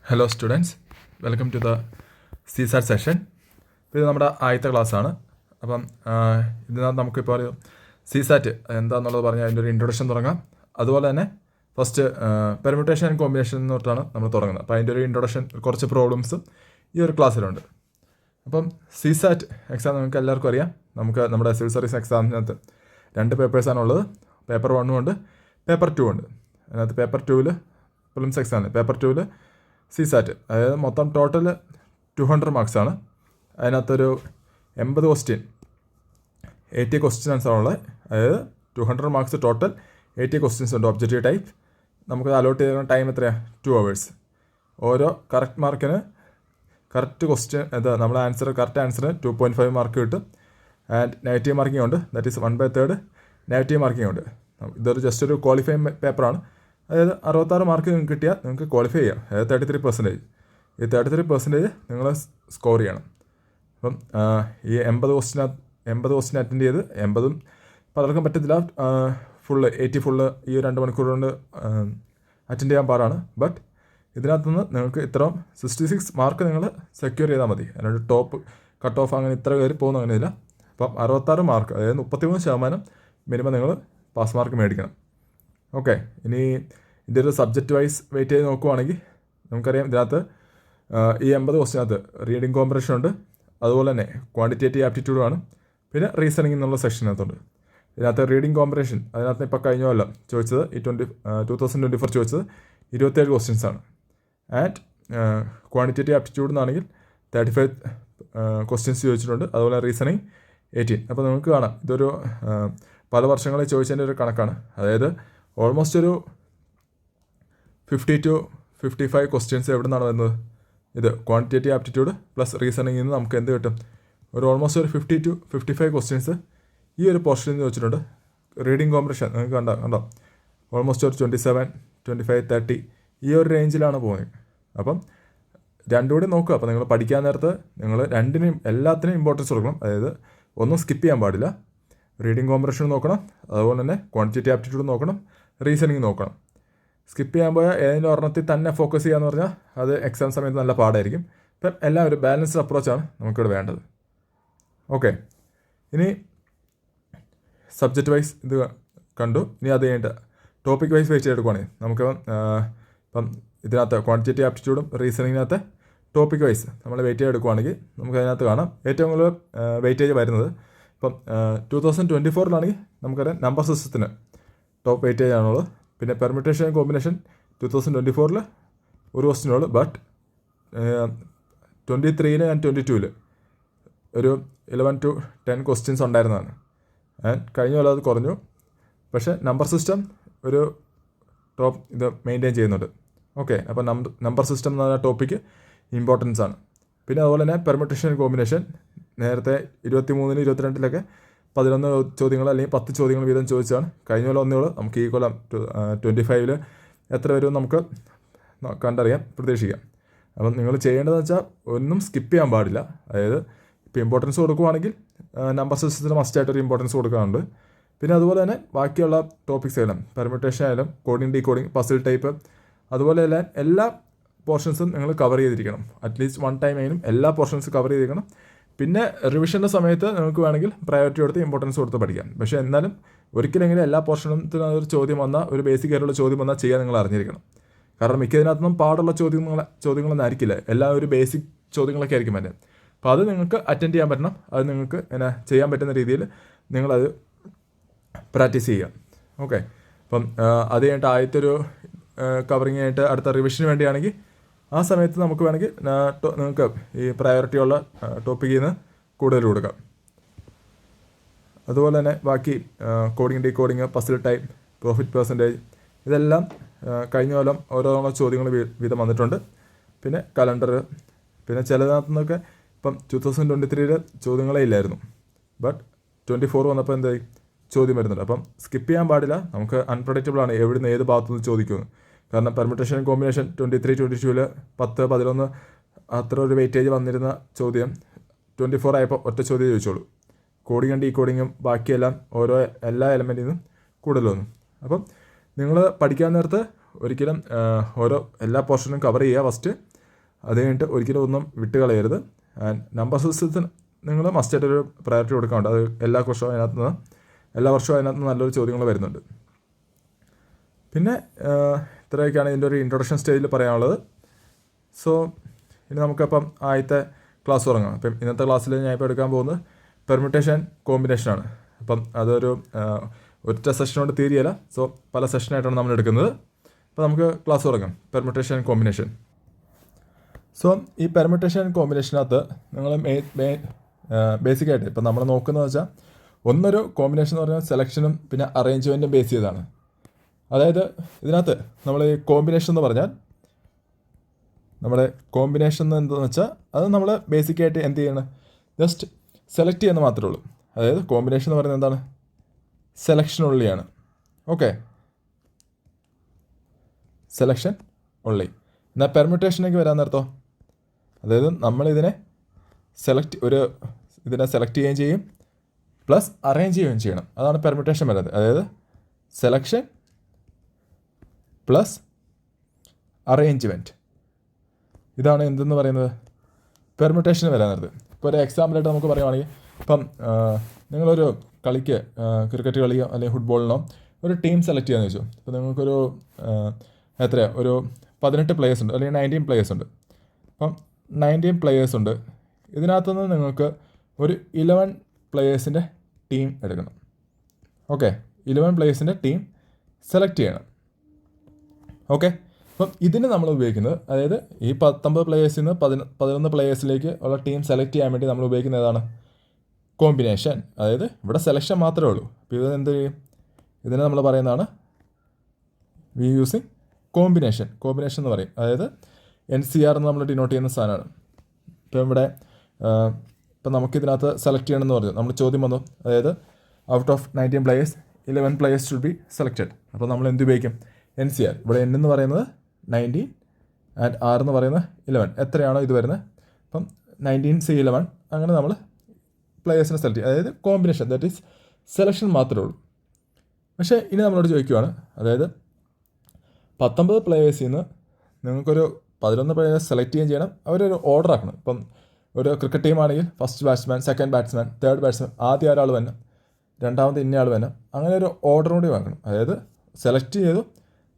Hello students, welcome to the CSAT session. ഇത് നമ്മുടെ ആദ്യത്തെ ക്ലാസ്സാണ്. അപ്പം ഇതിനകത്ത് നമുക്കിപ്പോൾ ഒരു CSAT എന്താണെന്നുള്ളത് പറഞ്ഞാൽ അതിൻ്റെ ഒരു ഇൻട്രൊഡക്ഷൻ തുടങ്ങാം. അതുപോലെ തന്നെ ഫസ്റ്റ് പെർമ്യൂട്ടേഷൻ ആൻഡ് കോമ്പിനേഷൻ തൊട്ടാണ് നമ്മൾ തുടങ്ങുന്നത്. അപ്പോൾ അതിൻ്റെ ഒരു ഇൻട്രൊഡക്ഷൻ, കുറച്ച് പ്രോബ്ലംസും ഈ ഒരു ക്ലാസ്സിലുണ്ട്. അപ്പം CSAT എക്സാം നിങ്ങൾക്ക് എല്ലാവർക്കും അറിയാം. നമുക്ക് നമ്മുടെ സിവിൽ സർവീസ് എക്സാമിനകത്ത് 2 പേപ്പേഴ്സാണുള്ളത്. പേപ്പർ 1 ഉണ്ട്, പേപ്പർ 2 ഉണ്ട്. അതിനകത്ത് പേപ്പർ 2 പ്രിലിംസ് എക്സാമിന്, പേപ്പർ 2 CSAT, അതായത് മൊത്തം ടോട്ടൽ 200 മാർക്സാണ്. അതിനകത്തൊരു 80 ക്വസ്റ്റ്യൻ, 80 ക്വസ്റ്റ്യൻസ് ആണുള്ളത്. അതായത് 200 മാർക്സ് ടോട്ടൽ, 80 ക്വസ്റ്റ്യൻസ് ഉണ്ട് ഒബ്ജക്റ്റീവ് ടൈപ്പ്. നമുക്ക് അലോട്ട് ചെയ്യുന്ന ടൈം എത്രയാണ്? 2 hours. ഓരോ കറക്റ്റ് മാർക്കിന് കറക്റ്റ് ക്വസ്റ്റ്യൻ നമ്മൾ കറക്റ്റ് ആൻസറിന് 2.5 മാർക്ക് കിട്ടും. ആൻഡ് നെഗറ്റീവ് മാർക്കിംഗ് ഉണ്ട്, ദാറ്റ് ഈസ് 1/3 നെഗറ്റീവ് മാർക്കിംഗ് ഉണ്ട്. ഇതൊരു ജസ്റ്റ് ഒരു ക്വാളിഫൈങ് പേപ്പറാണ്. അതായത് 66 മാർക്ക് നിങ്ങൾക്ക് കിട്ടിയാൽ നിങ്ങൾക്ക് ക്വാളിഫൈ ചെയ്യാം. അതായത് 33%. ഈ 33% നിങ്ങൾ സ്കോർ ചെയ്യണം. അപ്പം ഈ 80 ക്വസ്റ്റ്യൻ അറ്റൻഡ് ചെയ്ത് 80 പലർക്കും പറ്റത്തില്ല. 80 ഫുള്ള് ഈ 2 മണിക്കൂർ കൊണ്ട് അറ്റൻഡ് ചെയ്യാൻ പാടാണ്. ബട്ട് ഇതിനകത്തുനിന്ന് നിങ്ങൾക്ക് ഇത്രയും 66 മാർക്ക് നിങ്ങൾ സെക്യൂർ ചെയ്താൽ മതി. അതിനൊരു ടോപ്പ് കട്ട് ഓഫ് അങ്ങനെ ഇത്ര കയറി പോകുന്ന അങ്ങനെയില്ല. അപ്പം 66 മാർക്ക്, അതായത് 33% മിനിമം നിങ്ങൾ പാസ് മാർക്ക് മേടിക്കണം. ഓക്കെ, ഇനി ഇതിൻ്റെ ഒരു സബ്ജക്റ്റ് വൈസ് വെയിറ്റ് ചെയ്ത് നോക്കുവാണെങ്കിൽ നമുക്കറിയാം ഇതിനകത്ത് ഈ 80 ക്വസ്റ്റിനകത്ത് റീഡിങ് കോമ്പ്രഷൻ ഉണ്ട്, അതുപോലെ തന്നെ ക്വാണ്ടിറ്റേറ്റീവ് ആപ്റ്റിറ്റ്യൂഡ് ആണ്, പിന്നെ റീസണിങ് എന്നുള്ള സെക്ഷനകത്തുണ്ട്. ഇതിനകത്ത് റീഡിങ് കോമ്പ്രഷൻ, അതിനകത്ത് ഇപ്പോൾ കഴിഞ്ഞ കൊല്ലം ചോദിച്ചത് ഈ 2024 ചോദിച്ചത് 27 ക്വസ്റ്റ്യൻസ് ആണ്. ആൻഡ് ക്വാണ്ടിറ്റേറ്റീവ് ആപ്റ്റിറ്റ്യൂഡ് എന്നാണെങ്കിൽ 35 ക്വസ്റ്റ്യൻസ് ചോദിച്ചിട്ടുണ്ട്. അതുപോലെ റീസണിങ് 18. അപ്പോൾ നമുക്ക് കാണാം ഇതൊരു പല വർഷങ്ങളിൽ ചോദിച്ചതിൻ്റെ ഒരു കണക്കാണ്. അതായത് ഓൾമോസ്റ്റ് ഒരു 50 to 55 ക്വസ്റ്റ്യൻസ് എവിടെ നിന്നാണ് വരുന്നത്? ഇത് ക്വാണ്ടിറ്റേറ്റീവ് ആപ്റ്റിറ്റ്യൂഡ് പ്ലസ് റീസണിങ്ങിൽ നിന്ന് നമുക്ക് എന്ത് കിട്ടും? ഒരു ഓൾമോസ്റ്റ് ഒരു 50 to 55 ക്വസ്റ്റ്യൻസ് ഈ ഒരു പോർഷനിൽ നിന്ന് വെച്ചിട്ടുണ്ട്. റീഡിങ് കോമ്പ്രഷൻ നിങ്ങൾക്ക് കണ്ടോ ഓൾമോസ്റ്റ് ഒരു 27, 25, 30 ഈ ഒരു റേഞ്ചിലാണ് പോകുന്നത്. അപ്പം രണ്ടും കൂടി നോക്കുക. അപ്പോൾ നിങ്ങൾ പഠിക്കാൻ നേരത്ത് നിങ്ങൾ എല്ലാത്തിനും ഇമ്പോർട്ടൻസ് കൊടുക്കണം. അതായത് ഒന്നും സ്കിപ്പ് ചെയ്യാൻ പാടില്ല. റീഡിങ് കോമ്പ്രഷൻ നോക്കണം, അതുപോലെ തന്നെ ക്വാണ്ടിറ്റേറ്റീവ് ആപ്റ്റിറ്റ്യൂഡ് നോക്കണം, റീസണിങ് നോക്കണം. സ്കിപ്പ് ചെയ്യാൻ പോയാൽ ഏതെങ്കിലും ഒരെണ്ണത്തിൽ തന്നെ ഫോക്കസ് ചെയ്യാന്ന് പറഞ്ഞാൽ അത് എക്സാം സമയത്ത് നല്ല പാടായിരിക്കും. ഇപ്പം എല്ലാം ഒരു ബാലൻസ്ഡ് അപ്രോച്ചാണ് നമുക്കിവിടെ വേണ്ടത്. ഓക്കെ, ഇനി സബ്ജക്റ്റ് വൈസ് ഇത് കണ്ടു. ഇനി അത് കഴിഞ്ഞിട്ട് ടോപ്പിക് വൈസ് വെയിറ്റ് എടുക്കുവാണെങ്കിൽ നമുക്ക് ഇപ്പം ഇതിനകത്ത് ക്വാണ്ടിറ്റേറ്റീവ് ആപ്റ്റിറ്റ്യൂഡും റീസണിങ്ങിനകത്ത് ടോപ്പിക് വൈസ് നമ്മൾ വെയിറ്റ് എടുക്കുവാണെങ്കിൽ നമുക്ക് അതിനകത്ത് കാണാം ഏറ്റവും കൂടുതൽ വെയിറ്റേജ് വരുന്നത്. ഇപ്പം 2024 നമുക്കറിയാം നമ്പർ സിസ്റ്റത്തിന് ടോപ്പ് വെയിറ്റേജ് ആണുള്ളത്. പിന്നെ പെർമ്യൂട്ടേഷൻ കോമ്പിനേഷൻ 2024 ഒരു ക്വസ്റ്റിനുള്ളൂ. ബട്ട് 23 ആൻഡ് 22 ഒരു 11 to 10 ക്വസ്റ്റ്യൻസ് ഉണ്ടായിരുന്നതാണ്. ആൻഡ് കഴിഞ്ഞ പോലെ അത് കുറഞ്ഞു. പക്ഷേ നമ്പർ സിസ്റ്റം ഒരു ടോപ്പ് ഇത് മെയിൻറ്റെയിൻ ചെയ്യുന്നുണ്ട്. ഓക്കെ, അപ്പോൾ നമ്പർ സിസ്റ്റം എന്ന് പറഞ്ഞ ടോപ്പിക്ക് ഇമ്പോർട്ടൻസ് ആണ്. പിന്നെ അതുപോലെ തന്നെ പെർമ്യൂട്ടേഷൻ കോമ്പിനേഷൻ നേരത്തെ 23, 22 11 ചോദ്യങ്ങൾ അല്ലെങ്കിൽ 10 ചോദ്യങ്ങൾ വീതം ചോദിച്ചാണ്. കഴിഞ്ഞ കൊല്ലം ഒന്നേയുള്ളൂ. നമുക്ക് ഈ കൊല്ലം 25 എത്ര വരും നമുക്ക് കണ്ടറിയാം, പ്രതീക്ഷിക്കാം. അപ്പം നിങ്ങൾ ചെയ്യേണ്ടതെന്ന് വെച്ചാൽ ഒന്നും സ്കിപ്പ് ചെയ്യാൻ പാടില്ല. അതായത് ഇപ്പോൾ ഇമ്പോർട്ടൻസ് കൊടുക്കുവാണെങ്കിൽ നമ്പർ സിസ്റ്റത്തിന് മസ്റ്റായിട്ടൊരു ഇമ്പോർട്ടൻസ് കൊടുക്കാറുണ്ട്. പിന്നെ അതുപോലെ തന്നെ ബാക്കിയുള്ള ടോപ്പിക്സ് എല്ലാം പെർമ്യൂട്ടേഷൻ ആയാലും കോഡിങ്, ഡീകോഡിങ്, പസിൽ ടൈപ്പ്, അതുപോലെ എല്ലാ പോർഷൻസും നിങ്ങൾ കവർ ചെയ്തിരിക്കണം. അറ്റ്ലീസ്റ്റ് 1 ടൈം ആയാലും എല്ലാ പോർഷൻസും കവർ ചെയ്തിരിക്കണം. പിന്നെ റിവിഷൻ്റെ സമയത്ത് നിങ്ങൾക്ക് വേണമെങ്കിൽ പ്രയോറിറ്റി കൊടുത്ത് ഇമ്പോർട്ടൻസ് കൊടുത്ത് പഠിക്കാം. പക്ഷേ എന്നാലും ഒരിക്കലെങ്കിലും എല്ലാ പോർഷനത്തിനും ഒരു ചോദ്യം വന്നാൽ, ഒരു ബേസിക് ആയിട്ടുള്ള ചോദ്യം വന്നാൽ ചെയ്യാൻ നിങ്ങൾ അറിഞ്ഞിരിക്കണം. കാരണം മിക്കതിനകത്തൊന്നും പാടുള്ള ചോദ്യങ്ങളൊന്നും ആയിരിക്കില്ല. എല്ലാം ഒരു ബേസിക് ചോദ്യങ്ങളൊക്കെ ആയിരിക്കും വരുന്നത്. അപ്പോൾ അത് നിങ്ങൾക്ക് അറ്റൻഡ് ചെയ്യാൻ പറ്റണം. അത് നിങ്ങൾക്ക് ചെയ്യാൻ പറ്റുന്ന രീതിയിൽ നിങ്ങളത് പ്രാക്ടീസ് ചെയ്യുക. ഓക്കെ, അപ്പം അത് കഴിഞ്ഞിട്ട് ആദ്യത്തെ ഒരു കവറിങ് ആയിട്ട് അടുത്ത റിവിഷന് വേണ്ടിയാണെങ്കിൽ ആ സമയത്ത് നമുക്ക് വേണമെങ്കിൽ നിങ്ങൾക്ക് ഈ പ്രയോറിറ്റി ഉള്ള ടോപ്പിക്കിൽ നിന്ന് കൂടുതൽ കൊടുക്കാം. അതുപോലെ തന്നെ ബാക്കി coding, decoding, puzzle type, profit percentage ഇതെല്ലാം കഴിഞ്ഞ കൊല്ലം ഓരോരോ ചോദ്യങ്ങൾ വീതം വന്നിട്ടുണ്ട്. പിന്നെ കലണ്ടർ, പിന്നെ ചിലതിനകത്തു നിന്നൊക്കെ ഇപ്പം 2023 ചോദ്യങ്ങളേ ഇല്ലായിരുന്നു. ബട്ട് 24 വന്നപ്പോൾ എന്തായി ചോദ്യം വരുന്നുണ്ട്. അപ്പം സ്കിപ്പ് ചെയ്യാൻ പാടില്ല. നമുക്ക് അൺപ്രഡിക്റ്റബിൾ ആണ് എവിടുന്ന് ഏത് ഭാഗത്തു നിന്ന് ചോദിക്കുമെന്ന്. കാരണം പെർമ്യൂട്ടേഷൻ കോമ്പിനേഷൻ 23, 22 10, 11 അത്ര ഒരു വെയിറ്റേജ് വന്നിരുന്ന ചോദ്യം 24 ആയപ്പോൾ ഒറ്റ ചോദ്യം ചോദിച്ചോളൂ. കോഡിങ്ങും ഡീകോഡിങ്ങും ബാക്കിയെല്ലാം എല്ലാ എലമെൻറ്റിൽ നിന്നും കൂടുതൽ വന്നു. അപ്പം നിങ്ങൾ പഠിക്കാൻ നേരത്ത് ഒരിക്കലും എല്ലാ പോർഷനും കവർ ചെയ്യുക ഫസ്റ്റ്. അത് കഴിഞ്ഞിട്ട് ഒരിക്കലും ഒന്നും വിട്ട് കളയരുത്. ആൻഡ് നമ്പർ സിസ്റ്റത്തിന് നിങ്ങൾ മസ്റ്റായിട്ടൊരു പ്രയോറിറ്റി കൊടുക്കാറുണ്ട്. അത് എല്ലാ വർഷവും അതിനകത്ത് നിന്ന് നല്ലൊരു ചോദ്യങ്ങൾ വരുന്നുണ്ട്. പിന്നെ ഇത്രയൊക്കെയാണ് ഇതിൻ്റെ ഒരു ഇൻട്രൊഡക്ഷൻ സ്റ്റേജിൽ പറയാനുള്ളത്. സോ ഇനി നമുക്കപ്പം ആദ്യത്തെ ക്ലാസ് തുടങ്ങാം. അപ്പം ഇന്നത്തെ ക്ലാസ്സിൽ ഞാൻ ഇപ്പോൾ എടുക്കാൻ പോകുന്നത് പെർമ്യൂട്ടേഷൻ കോമ്പിനേഷനാണ്. അപ്പം അതൊരു ഒറ്റ സെഷൻ കൊണ്ട് തീരുകയില്ല. സോ പല സെഷനായിട്ടാണ് നമ്മൾ എടുക്കുന്നത്. അപ്പോൾ നമുക്ക് ക്ലാസ് തുടങ്ങാം. Permutation combination. സോ ഈ പെർമ്യൂട്ടേഷൻ കോമ്പിനേഷനകത്ത് നിങ്ങൾ ബേസിക്കായിട്ട് ഇപ്പം നമ്മൾ നോക്കുന്നത് വെച്ചാൽ ഒന്നൊരു കോമ്പിനേഷൻ എന്ന് പറഞ്ഞാൽ സെലക്ഷനും പിന്നെ അറേഞ്ച്മെൻറ്റും ബേസ് ചെയ്താണ്. അതായത് ഇതിനകത്ത് നമ്മൾ ഈ കോമ്പിനേഷൻ എന്ന് പറഞ്ഞാൽ നമ്മുടെ കോമ്പിനേഷൻ എന്താണെന്ന് വെച്ചാൽ അത് നമ്മൾ ബേസിക്കായിട്ട് എന്ത് ചെയ്യണം, ജസ്റ്റ് സെലക്ട് ചെയ്യുന്ന മാത്രമേ ഉള്ളൂ. അതായത് കോമ്പിനേഷൻ എന്ന് പറയുന്നത് എന്താണ്, സെലക്ഷൻ ഉള്ളിയാണ്. ഓക്കെ, സെലക്ഷൻ ഉള്ളി. എന്നാൽ പെർമ്യൂട്ടേഷനിലേക്ക് വരാൻ നേരത്തോ, അതായത് നമ്മളിതിനെ ഇതിനെ സെലക്ട് ചെയ്യുകയും ചെയ്യും പ്ലസ് അറേഞ്ച് ചെയ്യുകയും ചെയ്യണം. അതാണ് പെർമ്യൂട്ടേഷൻ വരുന്നത്. അതായത് സെലക്ഷൻ പ്ലസ് അറേഞ്ച്മെൻറ്റ്, ഇതാണ് എന്തെന്ന് പറയുന്നത് പെർമ്യൂട്ടേഷൻ വരാൻ നേരത്ത്. ഇപ്പോൾ ഒരു എക്സാമ്പിളായിട്ട് നമുക്ക് പറയുവാണെങ്കിൽ, ഇപ്പം നിങ്ങളൊരു കളിക്ക് ക്രിക്കറ്റ് കളിയോ അല്ലെങ്കിൽ ഫുട്ബോളിനോ ഒരു ടീം സെലക്ട് ചെയ്യാമെന്ന് വെച്ചു. ഇപ്പോൾ നിങ്ങൾക്കൊരു ഒരു 18 പ്ലേയേഴ്സ് ഉണ്ട്, അല്ലെങ്കിൽ 19 പ്ലേയേഴ്സ് ഉണ്ട്. അപ്പം 19 പ്ലേയേഴ്സ് ഉണ്ട്. ഇതിനകത്തുനിന്ന് നിങ്ങൾക്ക് ഒരു 11 പ്ലേയേഴ്സിൻ്റെ ടീം എടുക്കണം. ഓക്കെ, 11 പ്ലേയേഴ്സിൻ്റെ ടീം സെലക്ട് ചെയ്യണം. ഓക്കെ, അപ്പം ഇതിന് നമ്മൾ ഉപയോഗിക്കുന്നത്, അതായത് ഈ 19 പ്ലേയേഴ്സിൽ നിന്ന് 11 പ്ലേയേഴ്സിലേക്ക് ഉള്ള ടീം സെലക്ട് ചെയ്യാൻ വേണ്ടി നമ്മൾ ഉപയോഗിക്കുന്നത് ഏതാണ്, കോമ്പിനേഷൻ. അതായത് ഇവിടെ സെലക്ഷൻ മാത്രമേ ഉള്ളൂ. അപ്പോൾ ഇത് എന്ത് ചെയ്യും, ഇതിനെ നമ്മൾ പറയുന്നതാണ് വി യൂസിങ് കോമ്പിനേഷൻ എന്ന് പറയും. അതായത് NCR എന്ന് നമ്മൾ ഡിനോട്ട് ചെയ്യുന്ന സാധനമാണ്. ഇപ്പം ഇവിടെ ഇപ്പം നമുക്കിതിനകത്ത് സെലക്ട് ചെയ്യണമെന്ന് പറഞ്ഞു, നമ്മൾ ചോദ്യം വന്നു. അതായത് out of 19 players 11 players should be selected. അപ്പോൾ നമ്മൾ എന്ത് ഉപയോഗിക്കും, NCR. ഇവിടെ N എന്ന് പറയുന്നത് 19 ആൻഡ് R എന്ന് പറയുന്നത് 11. എത്രയാണോ ഇത് വരുന്നത്, അപ്പം 19C11 അങ്ങനെ നമ്മൾ പ്ലേയേഴ്സിനെ സെലക്ട് ചെയ്യും. അതായത് കോമ്പിനേഷൻ, ദാറ്റ് ഈസ് സെലക്ഷൻ മാത്രമേ ഉള്ളൂ. പക്ഷേ ഇനി നമ്മളോട് ചോദിക്കുവാണ്, അതായത് 19 പ്ലേയേഴ്സിൽ നിന്ന് നിങ്ങൾക്കൊരു 11 പ്ലേയേഴ്സ് സെലക്ട് ചെയ്യുകയും ചെയ്യണം. അവരൊരു ഓർഡർ ആക്കണം. ഇപ്പം ഒരു ക്രിക്കറ്റ് ടീമാണെങ്കിൽ first batsman, second batsman, third batsman, ആദ്യം ഒരാൾ വരണം, രണ്ടാമത് ഇന്നയാൾ വരണം, അങ്ങനെ ഒരു ഓർഡർ കൂടി വാങ്ങണം. അതായത് സെലക്ട് ചെയ്തു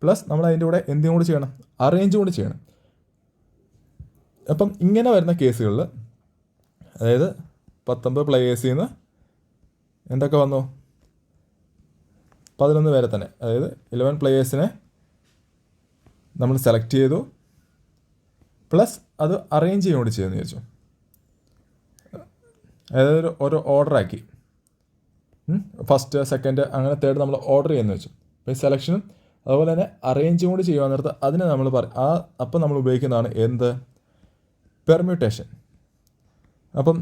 പ്ലസ് നമ്മൾ അതിൻ്റെ കൂടെ എന്തും കൂടി ചെയ്യണം, അറേഞ്ച് കൂടി ചെയ്യണം. അപ്പം ഇങ്ങനെ വരുന്ന കേസുകളിൽ, അതായത് 19 പ്ലേയേഴ്സിൽ നിന്ന് എന്തൊക്കെ വന്നു, 11 പേരെ തന്നെ, അതായത് 11 പ്ലേയേഴ്സിനെ നമ്മൾ സെലക്ട് ചെയ്തു പ്ലസ് അത് അറേഞ്ച് ചെയ്യുകയും കൂടി ചെയ്യുമെന്ന് വിചാരിച്ചു. അതായത് ഒരു ഓർഡറാക്കി, ഫസ്റ്റ് സെക്കൻഡ് അങ്ങനെ തേർഡ് നമ്മൾ ഓർഡർ ചെയ്യുമെന്ന് വെച്ചു. അപ്പോൾ ഈ സെലക്ഷനും അതുപോലെ തന്നെ അറേഞ്ചും കൂടി ചെയ്യുവാൻ നേരത്ത് അതിനെ നമ്മൾ അപ്പം നമ്മൾ ഉപയോഗിക്കുന്നതാണ് എന്ത്, പെർമ്യൂട്ടേഷൻ. അപ്പം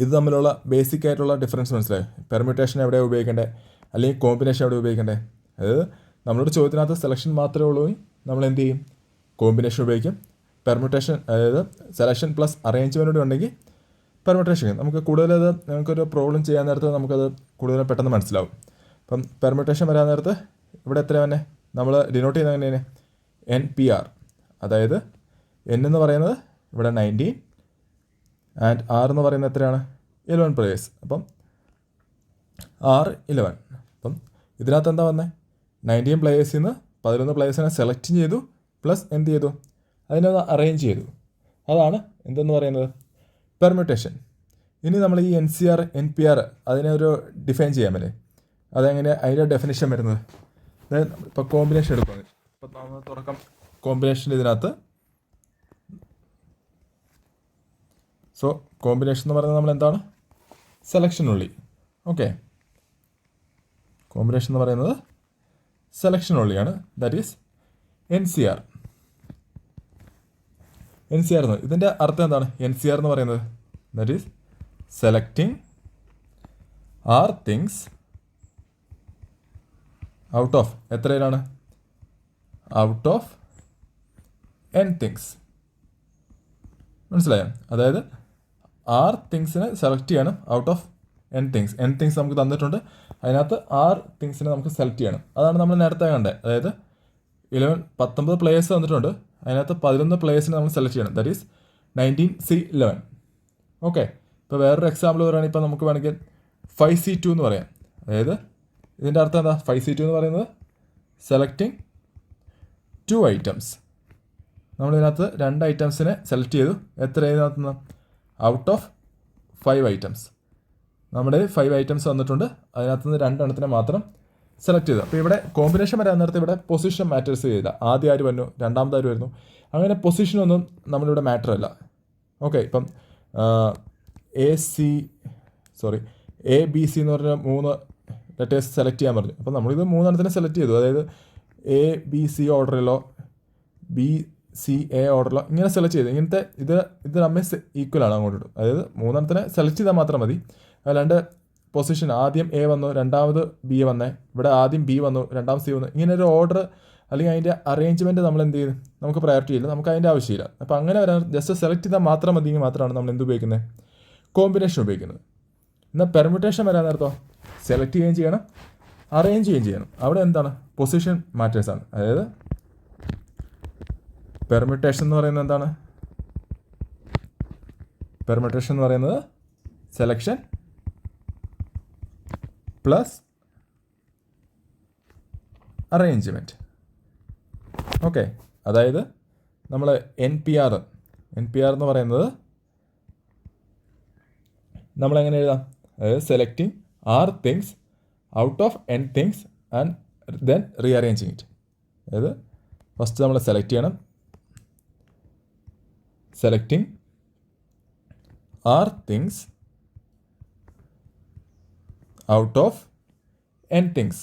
ഇത് തമ്മിലുള്ള ബേസിക് ആയിട്ടുള്ള ഡിഫറൻസ് മനസ്സിലായി. പെർമ്യൂട്ടേഷൻ എവിടെയാണ് ഉപയോഗിക്കേണ്ടത്, അല്ലെങ്കിൽ കോമ്പിനേഷൻ എവിടെ ഉപയോഗിക്കേണ്ടത്. അതായത് നമ്മളോട് ചോദ്യത്തിനകത്ത് സെലക്ഷൻ മാത്രമേ ഉള്ളൂ, നമ്മൾ എന്ത് ചെയ്യും, കോമ്പിനേഷൻ ഉപയോഗിക്കും. പെർമ്യൂട്ടേഷൻ, അതായത് സെലക്ഷൻ പ്ലസ് അറേഞ്ച്മെൻറ്റ് ഉണ്ടെങ്കിൽ പെർമ്യൂട്ടേഷൻ. നമുക്ക് നമുക്കൊരു പ്രോബ്ലം ചെയ്യാൻ നേരത്ത് നമുക്കത് കൂടുതൽ പെട്ടെന്ന് മനസ്സിലാവും. അപ്പം പെർമ്യൂട്ടേഷൻ വരാൻ നേരത്ത് ഇവിടെ എത്ര തന്നെ നമ്മൾ ഡിനോട്ട് ചെയ്യുന്നത് എങ്ങനെയാണ്, NPR. അതായത് N എന്ന് പറയുന്നത് ഇവിടെ 19 ആൻഡ് R എന്ന് പറയുന്നത് എത്രയാണ്, 11 പ്ലേയേഴ്സ്. അപ്പം R 11. അപ്പം ഇതിനകത്ത് എന്താ വന്നത്, 19 പ്ലേയേഴ്സിൽ നിന്ന് 11 പ്ലേയേഴ്സിനെ സെലക്ട് ചെയ്തു പ്ലസ് എന്ത് ചെയ്തു, അതിനൊന്ന് അറേഞ്ച് ചെയ്തു. അതാണ് എന്തെന്ന് പറയുന്നത്, പെർമ്യൂട്ടേഷൻ. ഇനി നമ്മൾ ഈ NCR NPR അതിനെ ഒരു ഡിഫൈൻ ചെയ്യാമല്ലേ, അതെങ്ങനെ അതിൻ്റെ ഡെഫിനിഷൻ വരുന്നത്. അതായത് ഇപ്പോൾ കോമ്പിനേഷൻ എടുക്കുന്നത്, ഇപ്പോൾ നമ്മൾ തുടക്കം കോമ്പിനേഷൻ ഇതിനകത്ത്. സോ കോമ്പിനേഷൻ എന്ന് പറയുന്നത് നമ്മൾ എന്താണ്, സെലക്ഷൻ ഉള്ളി. ഓക്കെ, കോമ്പിനേഷൻ എന്ന് പറയുന്നത് സെലക്ഷൻ ഉള്ളിയാണ്. That is NCR. എന്ന് ഇതിൻ്റെ അർത്ഥം എന്താണ്, NCR എന്ന് പറയുന്നത് that is selecting R things out of എത്രയിലാണ്, ഔട്ട് ഓഫ് N തിങ്സ്. മനസ്സിലായോ? അതായത് R തിങ്സിനെ സെലക്ട് ചെയ്യണം ഔട്ട് ഓഫ് N തിങ്സ് നമുക്ക് തന്നിട്ടുണ്ട്. അതിനകത്ത് R തിങ്സിനെ നമുക്ക് സെലക്ട് ചെയ്യണം. അതാണ് നമ്മൾ നേരത്തെ കണ്ടത്. അതായത് 19 പ്ലേയേഴ്സ് തന്നിട്ടുണ്ട്. അതിനകത്ത് 11 പ്ലേയേഴ്സിനെ നമ്മൾ സെലക്ട് ചെയ്യണം. That is 19C11. ഓക്കെ. ഇപ്പോൾ വേറൊരു എക്സാമ്പിൾ പറയുകയാണെങ്കിൽ ഇപ്പോൾ നമുക്ക് വേണമെങ്കിൽ 5C2 എന്ന് പറയാം. അതായത് ഇതിൻ്റെ അർത്ഥം എന്താ? 5C2 എന്ന് പറയുന്നത് സെലക്ടിങ് 2 items. നമ്മളിതിനകത്ത് 2 items സെലക്ട് ചെയ്തു. എത്ര ഇതിനകത്ത് നിന്ന്? Out of 5 items. നമ്മുടെ 5 items വന്നിട്ടുണ്ട്. അതിനകത്ത് നിന്ന് 2 എണ്ണത്തിനെ മാത്രം സെലക്ട് ചെയ്തു. അപ്പോൾ ഇവിടെ കോമ്പിനേഷൻ വരാൻ നേരത്തെ ഇവിടെ പൊസിഷൻ മാറ്റേഴ്സ് ചെയ്തില്ല. ആദ്യം ആര് വരുന്നു, രണ്ടാമത് ആര് വരുന്നു, അങ്ങനെ പൊസിഷനൊന്നും നമ്മളിവിടെ മാറ്റർ അല്ല. ഓക്കെ. ഇപ്പം ABC എന്ന് പറഞ്ഞ 3 ലെറ്റേഴ്സ് സെലക്ട് ചെയ്യാൻ പറഞ്ഞു. അപ്പോൾ നമ്മളിത് 3 എണ്ണത്തിനെ സെലക്ട് ചെയ്തു. അതായത് ABC ഓർഡറിലോ BCA ഓർഡറിലോ ഇങ്ങനെ സെലക്ട് ചെയ്തു. ഇങ്ങനത്തെ ഇത് തമ്മിൽ ഈക്വലാണ് അങ്ങോട്ടും. അതായത് 3 എണ്ണത്തിനെ സെലക്ട് ചെയ്താൽ മാത്രം മതി. അല്ലാണ്ട് പൊസിഷൻ ആദ്യം A വന്നു, രണ്ടാമത് B വന്നേ, ഇവിടെ ആദ്യം B വന്നു, രണ്ടാമത് C വന്നു, ഇങ്ങനെ ഒരു ഓർഡർ അല്ലെങ്കിൽ അതിൻ്റെ അറേഞ്ച്മെൻറ്റ് നമ്മൾ എന്ത് ചെയ്യും, നമുക്ക് പ്രയോറിറ്റി ഇല്ല, നമുക്ക് അതിൻ്റെ ആവശ്യമില്ല. അപ്പോൾ അങ്ങനെ വരാൻ ജസ്റ്റ് സെലക്ട് ചെയ്താൽ മാത്രം മതി മാത്രമാണ് നമ്മൾ എന്ത് ഉപയോഗിക്കുന്നത്, കോമ്പിനേഷൻ ഉപയോഗിക്കുന്നത്. എന്നാൽ പെർമ്യൂട്ടേഷൻ വരാൻ നേരത്തോ സെലക്ട് ചെയ്യുകയും ചെയ്യണം, അറേഞ്ച് ചെയ്യുകയും ചെയ്യണം. അവിടെ എന്താണ്, പൊസിഷൻ മാറ്റേഴ്സാണ്. അതായത് പെർമ്യൂട്ടേഷൻ എന്ന് പറയുന്നത് എന്താണ്, പെർമ്യൂട്ടേഷൻ എന്ന് പറയുന്നത് സെലക്ഷൻ പ്ലസ് അറേഞ്ച്മെൻറ്റ്. ഓക്കെ. അതായത് നമ്മൾ NPR എന്ന് പറയുന്നത് നമ്മളെങ്ങനെ എഴുതാം, അതായത് selecting R things out of N things and then rearranging it. അതായത് ഫസ്റ്റ് നമ്മൾ സെലക്ട് ചെയ്യണം, selecting R things out of N things.